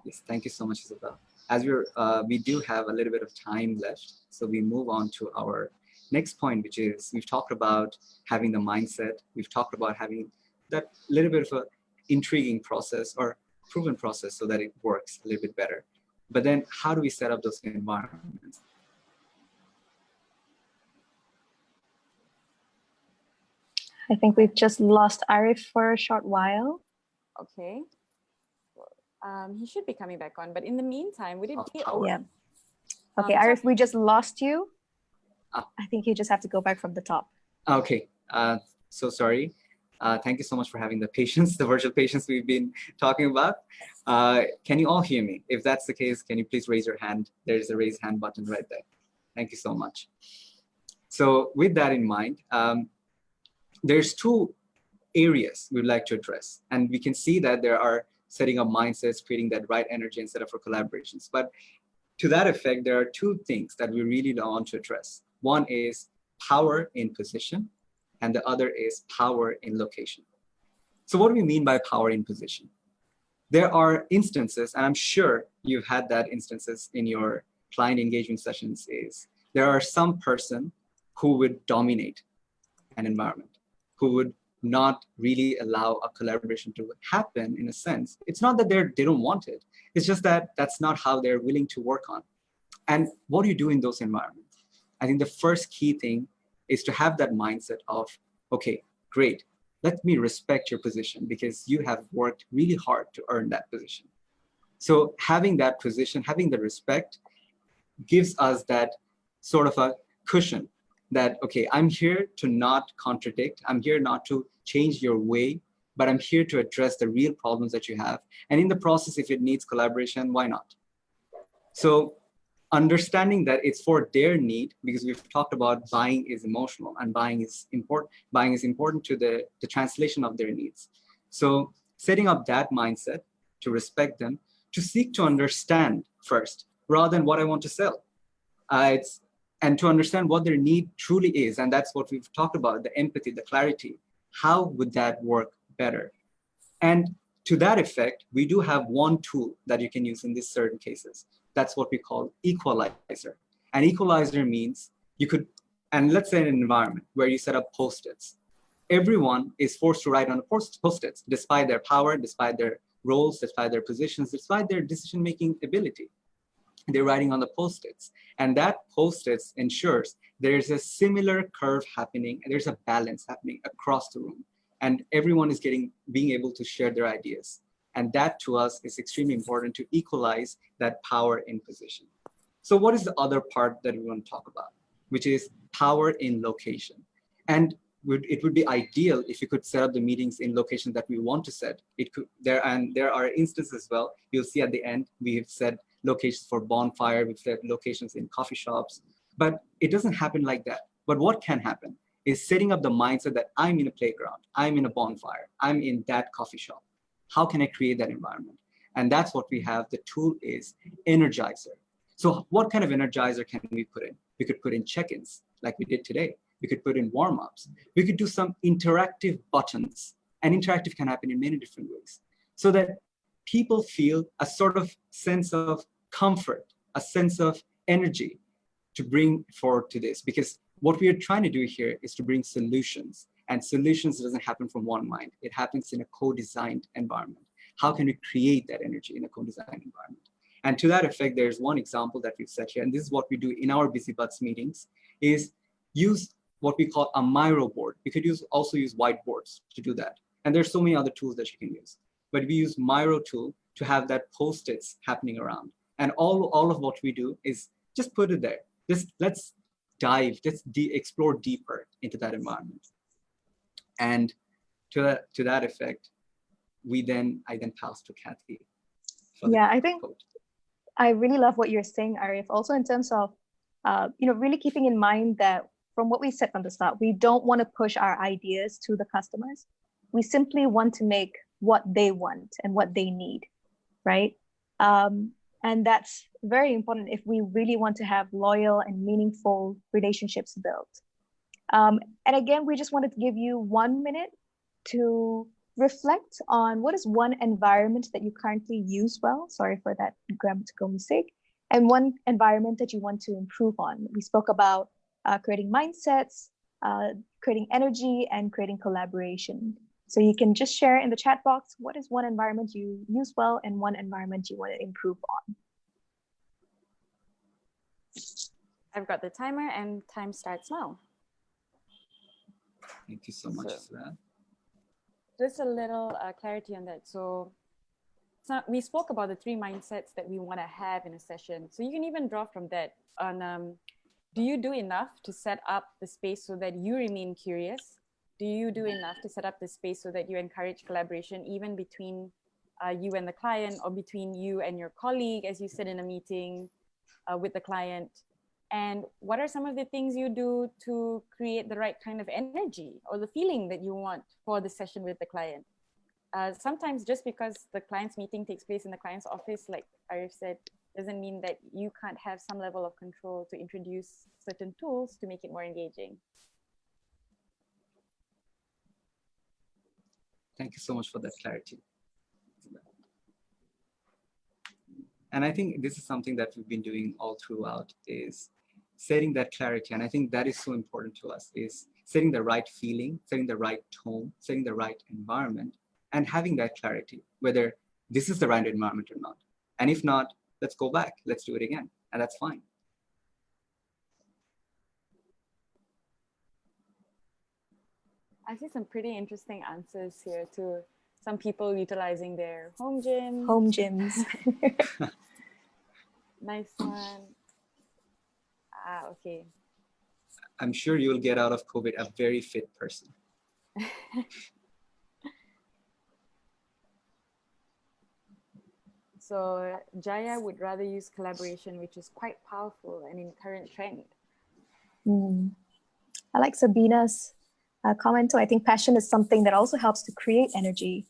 yes, thank you so much, Isabel. As we do have a little bit of time left, so we move on to our next point, which is we've talked about having the mindset. We've talked about having that little bit of an intriguing process or proven process so that it works a little bit better. But then how do we set up those environments? I think we've just lost Arif for a short while. Okay. He should be coming back on, but in the meantime, would it be yeah. Okay, Arif, we just lost you. I think you just have to go back from the top. Okay, so sorry. Thank you so much for having the patience, the virtual patience we've been talking about. Can you all hear me? If that's the case, can you please raise your hand? There's a raise hand button right there. Thank you so much. So with that in mind, there's two areas we'd like to address. And we can see that there are setting up mindsets, creating that right energy and setup for collaborations. But to that effect, there are two things that we really want to address. One is power in position, and the other is power in location. So what do we mean by power in position? There are instances, and I'm sure you've had that instances in your client engagement sessions, is there are some person who would dominate an environment, who would not really allow a collaboration to happen in a sense. It's not that they don't want it. It's just that that's not how they're willing to work on. And what do you do in those environments? I think the first key thing is to have that mindset of, okay, great, let me respect your position because you have worked really hard to earn that position. So having that position, having the respect gives us that sort of a cushion that, okay, I'm here to not contradict. I'm here not to change your way, but I'm here to address the real problems that you have. And in the process, if it needs collaboration, why not? So understanding that it's for their need, because we've talked about buying is emotional and buying is important to the translation of their needs. So setting up that mindset to respect them, to seek to understand first, rather than what I want to sell. And to understand what their need truly is. And that's what we've talked about, the empathy, the clarity. How would that work better? And to that effect, we do have one tool that you can use in these certain cases. That's what we call equalizer. An equalizer means you could, and let's say an environment where you set up post-its. everyone is forced to write on post-its, despite their power, despite their roles, despite their positions, despite their decision-making ability. They're writing on the post-its. And that post-its ensures there's a similar curve happening, and there's a balance happening across the room. And everyone is being able to share their ideas. And that to us is extremely important to equalize that power in position. So what is the other part that we want to talk about, which is power in location? And it would be ideal if you could set up the meetings in locations that we want to set. There are instances as well. You'll see at the end, we have set locations for bonfire, we've set locations in coffee shops, but it doesn't happen like that. But what can happen is setting up the mindset that I'm in a playground, I'm in a bonfire, I'm in that coffee shop. How can I create that environment? And that's what we have. The tool is Energizer. So what kind of Energizer can we put in? We could put in check-ins like we did today. We could put in warm-ups. We could do some interactive buttons, and interactive can happen in many different ways, so that people feel a sort of sense of comfort, a sense of energy to bring forward to this. Because what we are trying to do here is to bring solutions, and solutions doesn't happen from one mind. It happens in a co-designed environment. How can we create that energy in a co-designed environment? And to that effect, there's one example that we've set here, and this is what we do in our BusyBuds meetings, is use what we call a Miro board. You could also use whiteboards to do that. And there's so many other tools that you can use. But we use Miro tool to have that post-its happening around. And all of what we do is just put it there. Let's dive, explore deeper into that environment. And to that effect, I then pass to Kathy. Yeah, I think I really love what you're saying, Arif. Also in terms of, really keeping in mind that from what we said from the start, we don't want to push our ideas to the customers. We simply want to make what they want and what they need, right? And that's very important if we really want to have loyal and meaningful relationships built. And again, we just wanted to give you 1 minute to reflect on what is one environment that you currently use well, sorry for that grammatical mistake, and one environment that you want to improve on. We spoke about creating mindsets, creating energy, and creating collaboration. So you can just share in the chat box, what is one environment you use well and one environment you want to improve on? I've got the timer and time starts now. Thank you so much for that. Just a little clarity on that. So we spoke about the 3 mindsets that we want to have in a session. So you can even draw from that on, do you do enough to set up the space so that you remain curious? Do you do enough to set up the space so that you encourage collaboration even between you and the client, or between you and your colleague as you sit in a meeting with the client? And what are some of the things you do to create the right kind of energy or the feeling that you want for the session with the client? Sometimes just because the client's meeting takes place in the client's office, like Arif said, doesn't mean that you can't have some level of control to introduce certain tools to make it more engaging. Thank you so much for that clarity. And I think this is something that we've been doing all throughout, is setting that clarity. And I think that is so important to us, is setting the right feeling, setting the right tone, setting the right environment, and having that clarity, whether this is the right environment or not. And if not, let's go back, let's do it again, and that's fine. I see some pretty interesting answers here too. Some people utilizing their home gyms. Home gyms. Nice one. Okay. I'm sure you'll get out of COVID a very fit person. So Jaya would rather use collaboration, which is quite powerful and in current trend. I like Sabina's comment too. I think passion is something that also helps to create energy.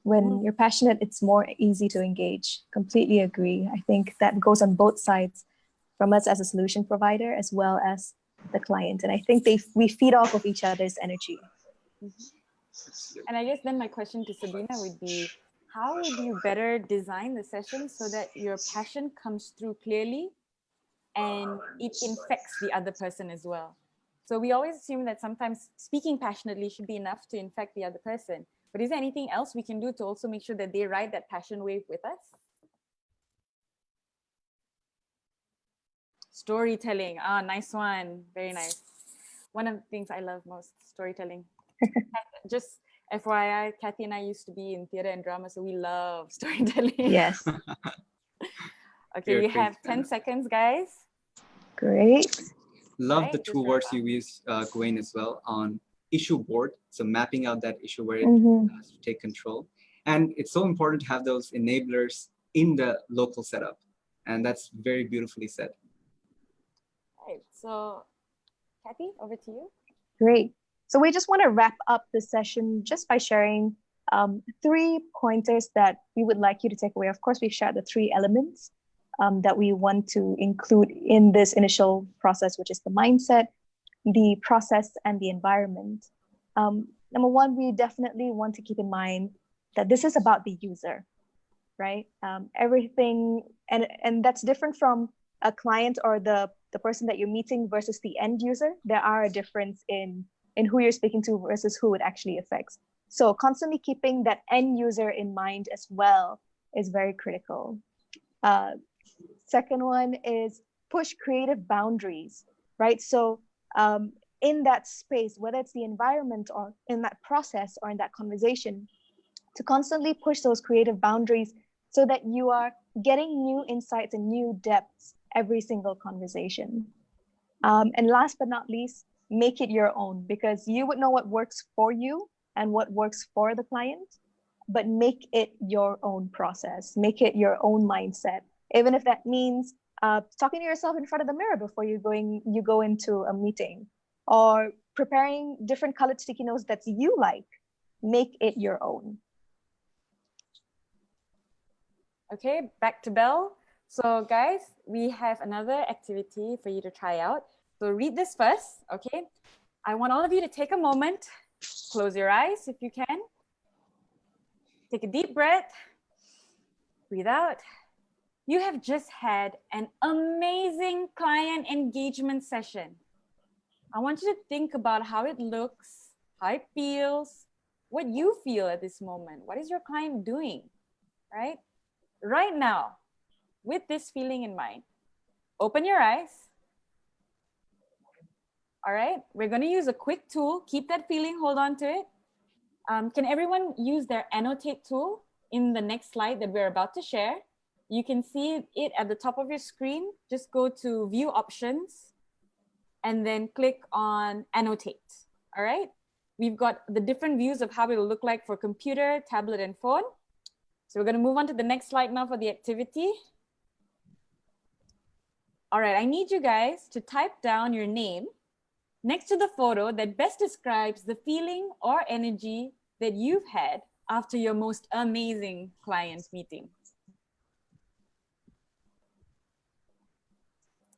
When you're passionate, it's more easy to engage. Completely agree. I think that goes on both sides, from us as a solution provider as well as the client. And I think we feed off of each other's energy. And I guess then my question to Sabina would be, how would you better design the session so that your passion comes through clearly and it infects the other person as well? So we always assume that sometimes speaking passionately should be enough to infect the other person. But is there anything else we can do to also make sure that they ride that passion wave with us? Storytelling. Ah, nice one. Very nice. One of the things I love most, storytelling. Just FYI, Kathy and I used to be in theater and drama, so we love storytelling. Yes. Okay, we have 10 seconds, guys. Great. Love Right, the just two wrap words up. you used, Gwen, as well, on issue board. So mapping out that issue where it has to take control. And it's so important to have those enablers in the local setup. And that's very beautifully said. Right, so Kathy, over to you. Great. So we just want to wrap up the session just by sharing 3 pointers that we would like you to take away. Of course, we've shared the 3 elements that we want to include in this initial process, which is the mindset, the process, and the environment. Number 1, we definitely want to keep in mind that this is about the user, right? Everything, and that's different from a client or the person that you're meeting versus the end user. There are a difference in who you're speaking to versus who it actually affects. So constantly keeping that end user in mind as well is very critical. Second one is push creative boundaries, right? So in that space, whether it's the environment or in that process or in that conversation, to constantly push those creative boundaries so that you are getting new insights and new depths every single conversation. And last but not least, make it your own, because you would know what works for you and what works for the client, but make it your own process, make it your own mindset, even if that means talking to yourself in front of the mirror before you go into a meeting, or preparing different colored sticky notes that you like. Make it your own. Okay, back to Belle. So guys, we have another activity for you to try out. So read this first, okay? I want all of you to take a moment, close your eyes if you can. Take a deep breath, breathe out. You have just had an amazing client engagement session. I want you to think about how it looks, how it feels, what you feel at this moment. What is your client doing, right? Right now, with this feeling in mind, open your eyes. All right, we're going to use a quick tool. Keep that feeling, hold on to it. Can everyone use their annotate tool in the next slide that we're about to share? You can see it at the top of your screen. Just go to view options and then click on annotate. All right, we've got the different views of how it will look like for computer, tablet, and phone. So we're going to move on to the next slide now for the activity. All right, I need you guys to type down your name next to the photo that best describes the feeling or energy that you've had after your most amazing client meeting.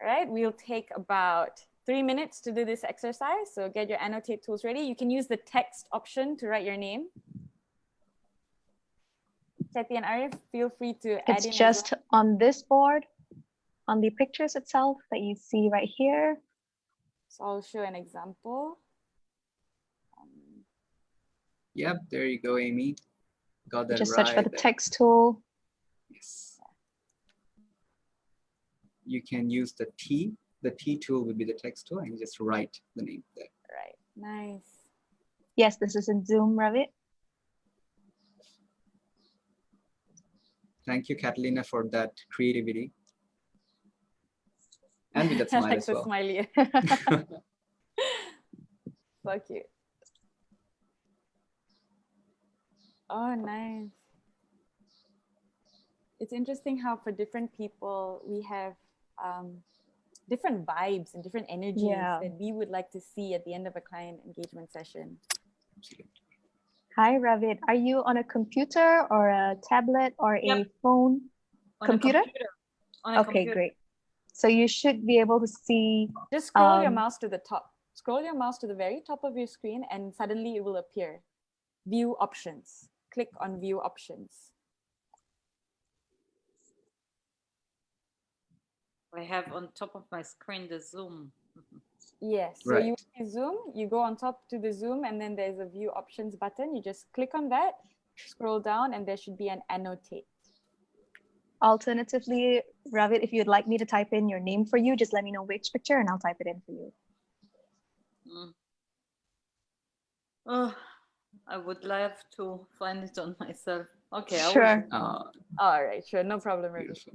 All right, we'll take about 3 minutes to do this exercise. So get your annotate tools ready. You can use the text option to write your name. Kathy and Arif, feel free to add in. It's just on this board, on the pictures itself that you see right here. So I'll show an example. Yep, there you go, Amy. Got that Just right. search for the text tool. Yes. You can use the T. The T tool would be the text tool, and you just write the name there. Right, nice. Yes, this is in Zoom, Ravi. Thank you, Catalina, for that creativity. And with that smile Like as the well. smiley. So cute. Oh, nice. It's interesting how for different people, we have different vibes and different energies that we would like to see at the end of a client engagement session. Hi, Ravid. Are you on a computer or a tablet or a phone? Computer? On a okay, computer. great. So you should be able to see. Just scroll your mouse to the top. Scroll your mouse to the very top of your screen and suddenly it will appear. View options. Click on view options. I have on top of my screen the Zoom. Yes. So Right. you Zoom, you go on top to the Zoom, and then there's a view options button. You just click on that, scroll down, and there should be an annotate. Alternatively, Ravit, if you'd like me to type in your name for you, just let me know which picture and I'll type it in for you. Oh, I would love to find it on myself. Okay, I will. Sure. All right, sure, no problem, Ravit. Beautiful.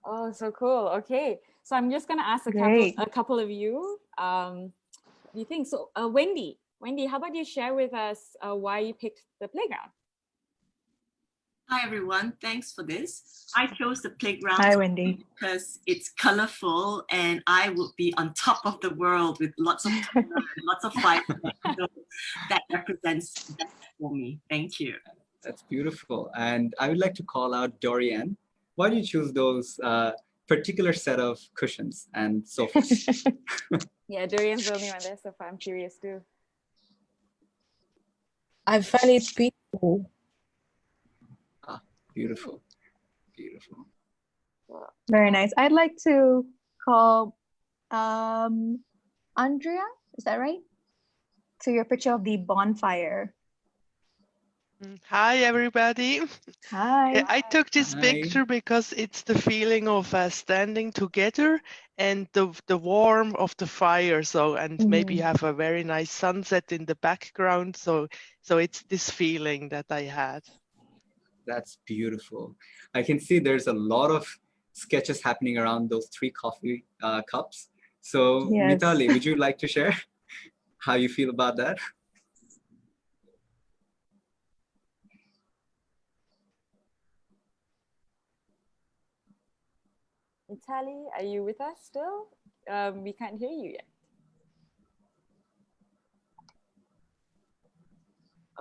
Oh, so cool. Okay, so I'm just gonna ask Great. a couple of you. What do you think? So, Wendy, how about you share with us why you picked the playground? Hi everyone, thanks for this. I chose the playground Hi, Wendy. because it's colorful and I would be on top of the world with lots of color and lots of fire. So that represents that for me. Thank you. That's beautiful. And I would like to call out Dorian. Why do you choose those particular set of cushions and sofas? Yeah, Dorian's the only one there, so far I'm curious too. I find it peaceful. Beautiful. Beautiful. Very nice. I'd like to call Andrea, is that right? To your picture of the bonfire. Hi, everybody. Hi. I took this Hi. picture because it's the feeling of standing together and the warmth of the fire. So, and maybe have a very nice sunset in the background. So it's this feeling that I had. That's beautiful. I can see there's a lot of sketches happening around those 3 coffee cups. So Yes. Mitali, would you like to share how you feel about that? Mitali, are you with us still? We can't hear you yet.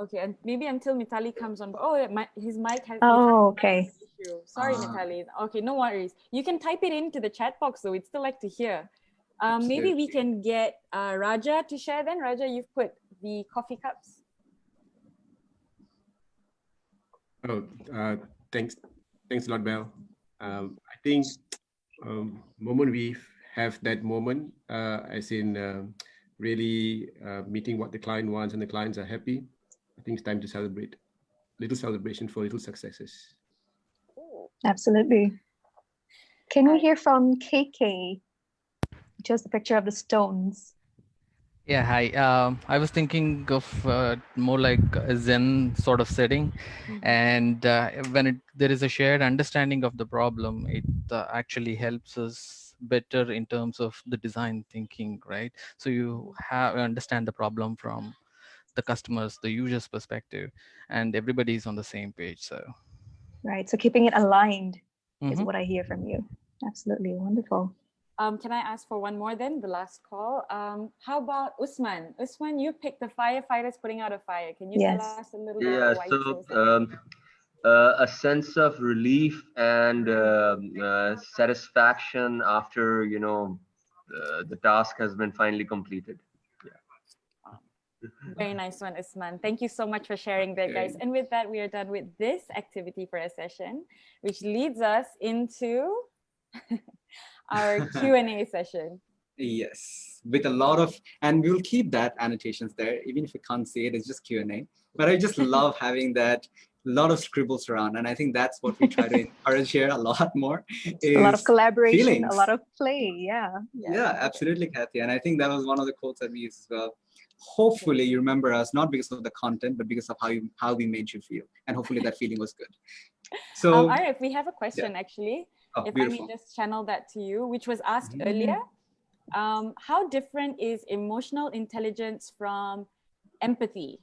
Okay, and maybe until Mitali comes on. Oh, his mic has. Okay. Issue. Sorry, Mitali. Okay, no worries. You can type it into the chat box, though. We'd still like to hear. Maybe we can get Raja to share then. Raja, you've put the coffee cups. Oh, thanks a lot, Belle. I think moment we have that moment, as in really meeting what the client wants and the clients are happy. I think it's time to celebrate. Little celebration for little successes. Absolutely. Can we hear from KK? Just a picture of the stones. Yeah, hi. I was thinking of more like a Zen sort of setting, and when there is a shared understanding of the problem, it actually helps us better in terms of the design thinking, right? So you understand the problem from the customers, the user's perspective, and everybody's on the same page. So right, so keeping it aligned is what I hear from you. Absolutely wonderful. Can I ask for one more then, the last call? How about Usman? Usman, you picked the firefighters putting out a fire. Can you tell us a little bit about why you chose that? A sense of relief and satisfaction after, you know, the task has been finally completed. Very nice one, Usman. Thank you so much for sharing that, guys. And with that, we are done with this activity for a session, which leads us into our Q&A session. Yes, with a lot of, and we'll keep that annotations there, even if you can't see it, it's just Q&A. But I just love having that, lot of scribbles around. And I think that's what we try to encourage here a lot more. A lot of collaboration, feelings. A lot of play, yeah. Yeah, absolutely, Kathy. And I think that was one of the quotes that we used as well. Hopefully you remember us, not because of the content, but because of how we made you feel. And hopefully that feeling was good. So Arif, we have a question actually. If beautiful. I may just channel that to you, which was asked earlier. How different is emotional intelligence from empathy?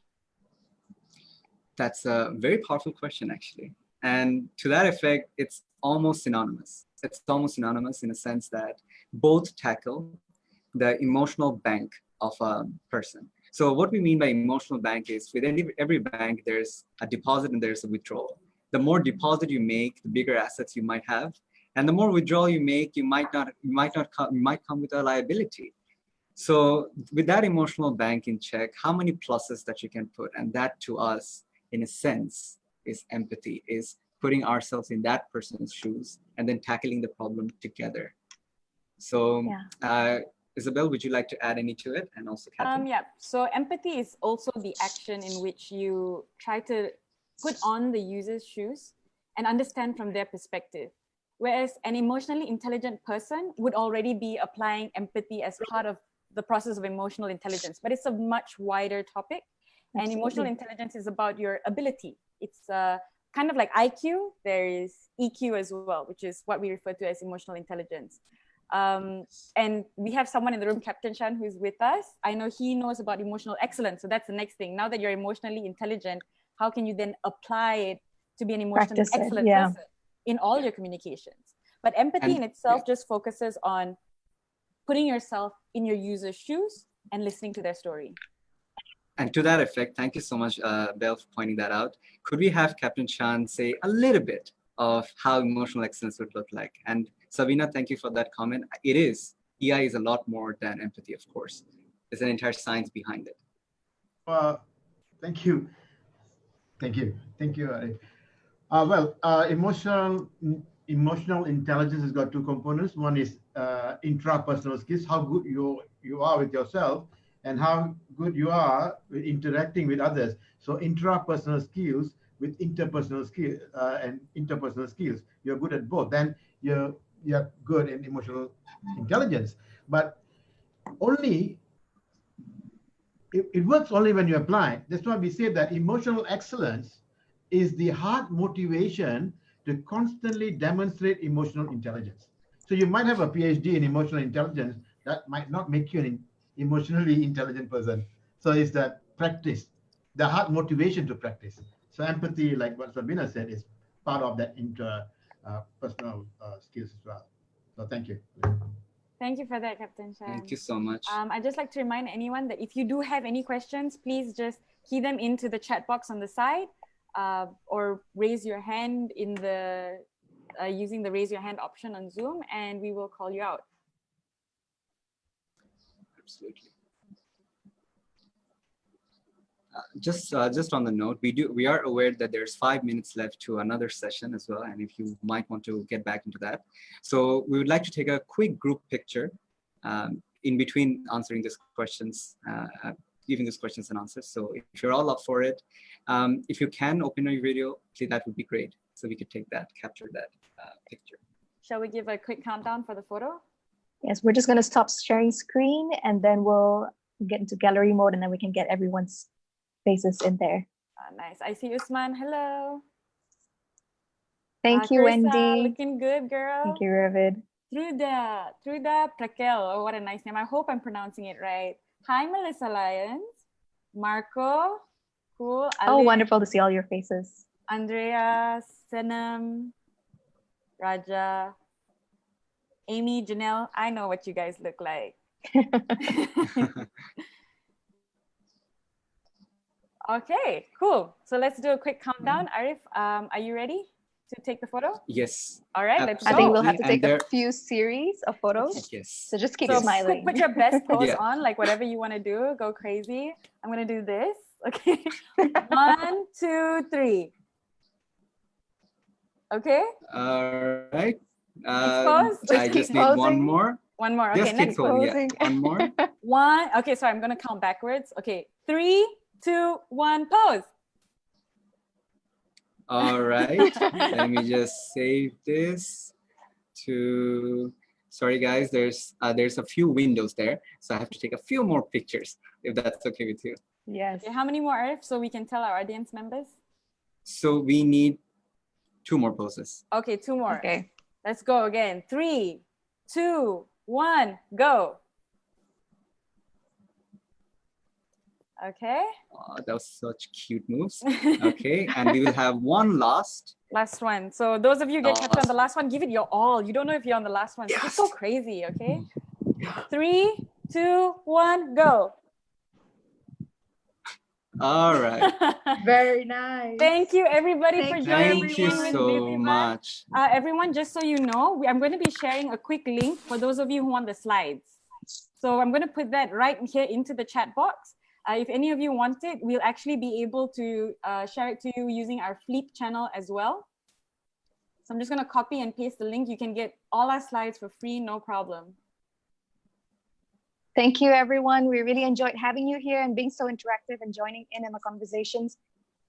That's a very powerful question, actually. And to that effect, it's almost synonymous. It's almost synonymous in a sense that both tackle the emotional bank of a person. So what we mean by emotional bank is with every bank, there's a deposit and there's a withdrawal. The more deposit you make, the bigger assets you might have. And the more withdrawal you make, you might come with a liability. So with that emotional bank in check, how many pluses that you can put, and that to us, in a sense, is empathy, is putting ourselves in that person's shoes and then tackling the problem together. So Isabel, would you like to add any to it? And also Kathy? Yeah, so empathy is also the action in which you try to put on the user's shoes and understand from their perspective. Whereas an emotionally intelligent person would already be applying empathy as part of the process of emotional intelligence, but it's a much wider topic. And emotional intelligence is about your ability. It's kind of like IQ, there is EQ as well, which is what we refer to as emotional intelligence. And we have someone in the room, Captain Shan, who's with us. I know he knows about emotional excellence. So that's the next thing. Now that you're emotionally intelligent, how can you then apply it to be an emotionally excellent person in all your communications? But empathy in itself just focuses on putting yourself in your user's shoes and listening to their story. And to that effect, thank you so much, Belle, for pointing that out. Could we have Captain Chan say a little bit of how emotional excellence would look like? And Sabina, thank you for that comment. It is. EI is a lot more than empathy, of course. There's an entire science behind it. Thank you. Thank you. Thank you, Arif. Emotional intelligence has got two components. One is intrapersonal skills, how good you are with yourself, and how good you are with interacting with others. So intrapersonal skills with interpersonal skills and interpersonal skills, you're good at both. Then you're good in emotional intelligence. But only it works only when you apply. That's why we say that emotional excellence is the hard motivation to constantly demonstrate emotional intelligence. So you might have a PhD in emotional intelligence, that might not make you an emotionally intelligent person. So it's that practice, the hard motivation to practice. So empathy, like what Sabina said, is part of that interpersonal skills as well. So thank you. Thank you for that, Captain Shan. Thank you so much. I'd just like to remind anyone that if you do have any questions, please just key them into the chat box on the side, or raise your hand in the using the raise your hand option on Zoom, and we will call you out. Absolutely. Just on the note, we are aware that there's 5 minutes left to another session as well, and if you might want to get back into that. So we would like to take a quick group picture in between answering these questions, giving these questions and answers. So if you're all up for it, if you can open your video, please, that would be great. So we could capture that picture. Shall we give a quick countdown for the photo? Yes, we're just going to stop sharing screen, and then we'll get into gallery mode, and then we can get everyone's faces in there. Nice. I see Usman. Hello. Thank you, Carissa, Wendy. Looking good, girl. Thank you, Ravid. Truda Prakel. Oh, what a nice name. I hope I'm pronouncing it right. Hi, Melissa Lyons. Marco. Cool. Oh, wonderful to see all your faces. Andrea, Senam, Raja, Amy, Janelle. I know what you guys look like. Okay, cool. So let's do a quick countdown. Arif, are you ready to take the photo? Yes. All right, let's go. I think we'll have to take a few series of photos. Yes. So just keep smiling. Put your best pose on, like whatever you want to do. Go crazy. I'm going to do this. Okay. 1, 2, 3. Okay. All right. Pose. I just need one more. One more. Okay, just next pose. Yeah. One more. One. Okay, sorry, I'm going to count backwards. Okay, 3, 2, 1, pose. All right. Let me just save this to. Sorry, guys. There's a few windows there, so I have to take a few more pictures, if that's okay with you. Yes. Okay, how many more, Arif, so we can tell our audience members? So we need 2 more poses. Okay, 2 more. Okay. Let's go again. 3, 2, 1, go. Okay. Oh, that was such cute moves. Okay, and we will have one last one. So those of you get captured on the last one, give it your all. You don't know if you're on the last one. So just go crazy, okay? 3, 2, 1, go. All right. Very nice. Thank you, everybody, for joining. Thank you so much. Everyone, just so you know, I'm going to be sharing a quick link for those of you who want the slides. So I'm going to put that right here into the chat box. If any of you want it, we'll actually be able to share it to you using our Fleep channel as well. So I'm just going to copy and paste the link. You can get all our slides for free, no problem. Thank you, everyone. We really enjoyed having you here and being so interactive and joining in the conversations.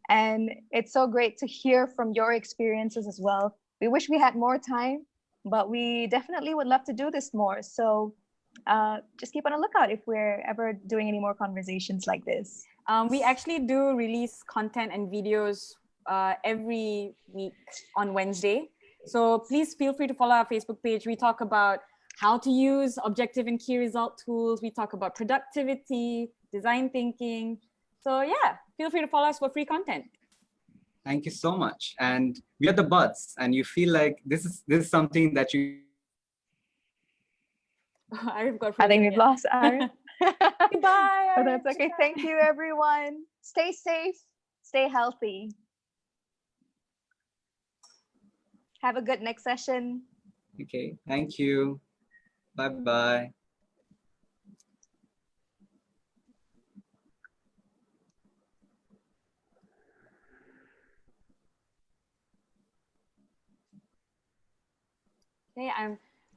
And it's so great to hear from your experiences as well. We wish we had more time, but we definitely would love to do this more. So just keep on a lookout if we're ever doing any more conversations like this. We actually do release content and videos every week on Wednesday. So please feel free to follow our Facebook page. We talk about how to use objective and key result tools. We talk about productivity, design thinking. So yeah, feel free to follow us for free content. Thank you so much. And we are the buds, and you feel like this is something that you. Arif got I think we've lost Arif. Goodbye. But that's okay. Thank you, everyone. Stay safe. Stay healthy. Have a good next session. Okay. Thank you. Bye-bye. Okay,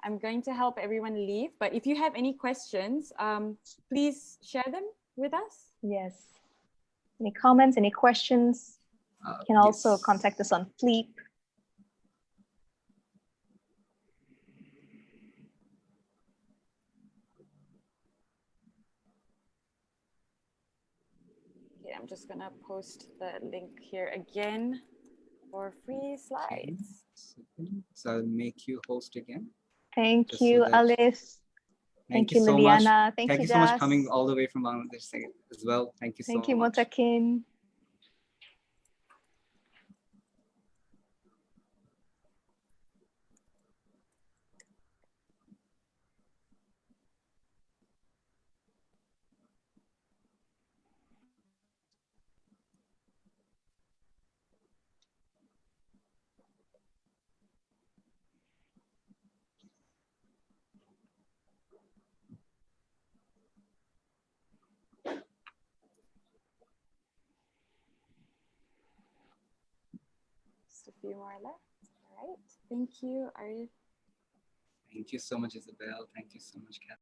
I'm going to help everyone leave, but if you have any questions, please share them with us. Yes. Any comments, any questions? You can also contact us on Fleep. Okay, I'm just gonna post the link here again for free slides. So I'll make you host again. Thank Just you, so that- Alif. Thank you, so Liliana. much. Thank you, so much Das. coming all the way from Bangladesh as well. Thank you so much. Thank you, Motakin. Just a few more left. All right. Thank you, Arif. Thank you so much, Isabel. Thank you so much, Kat.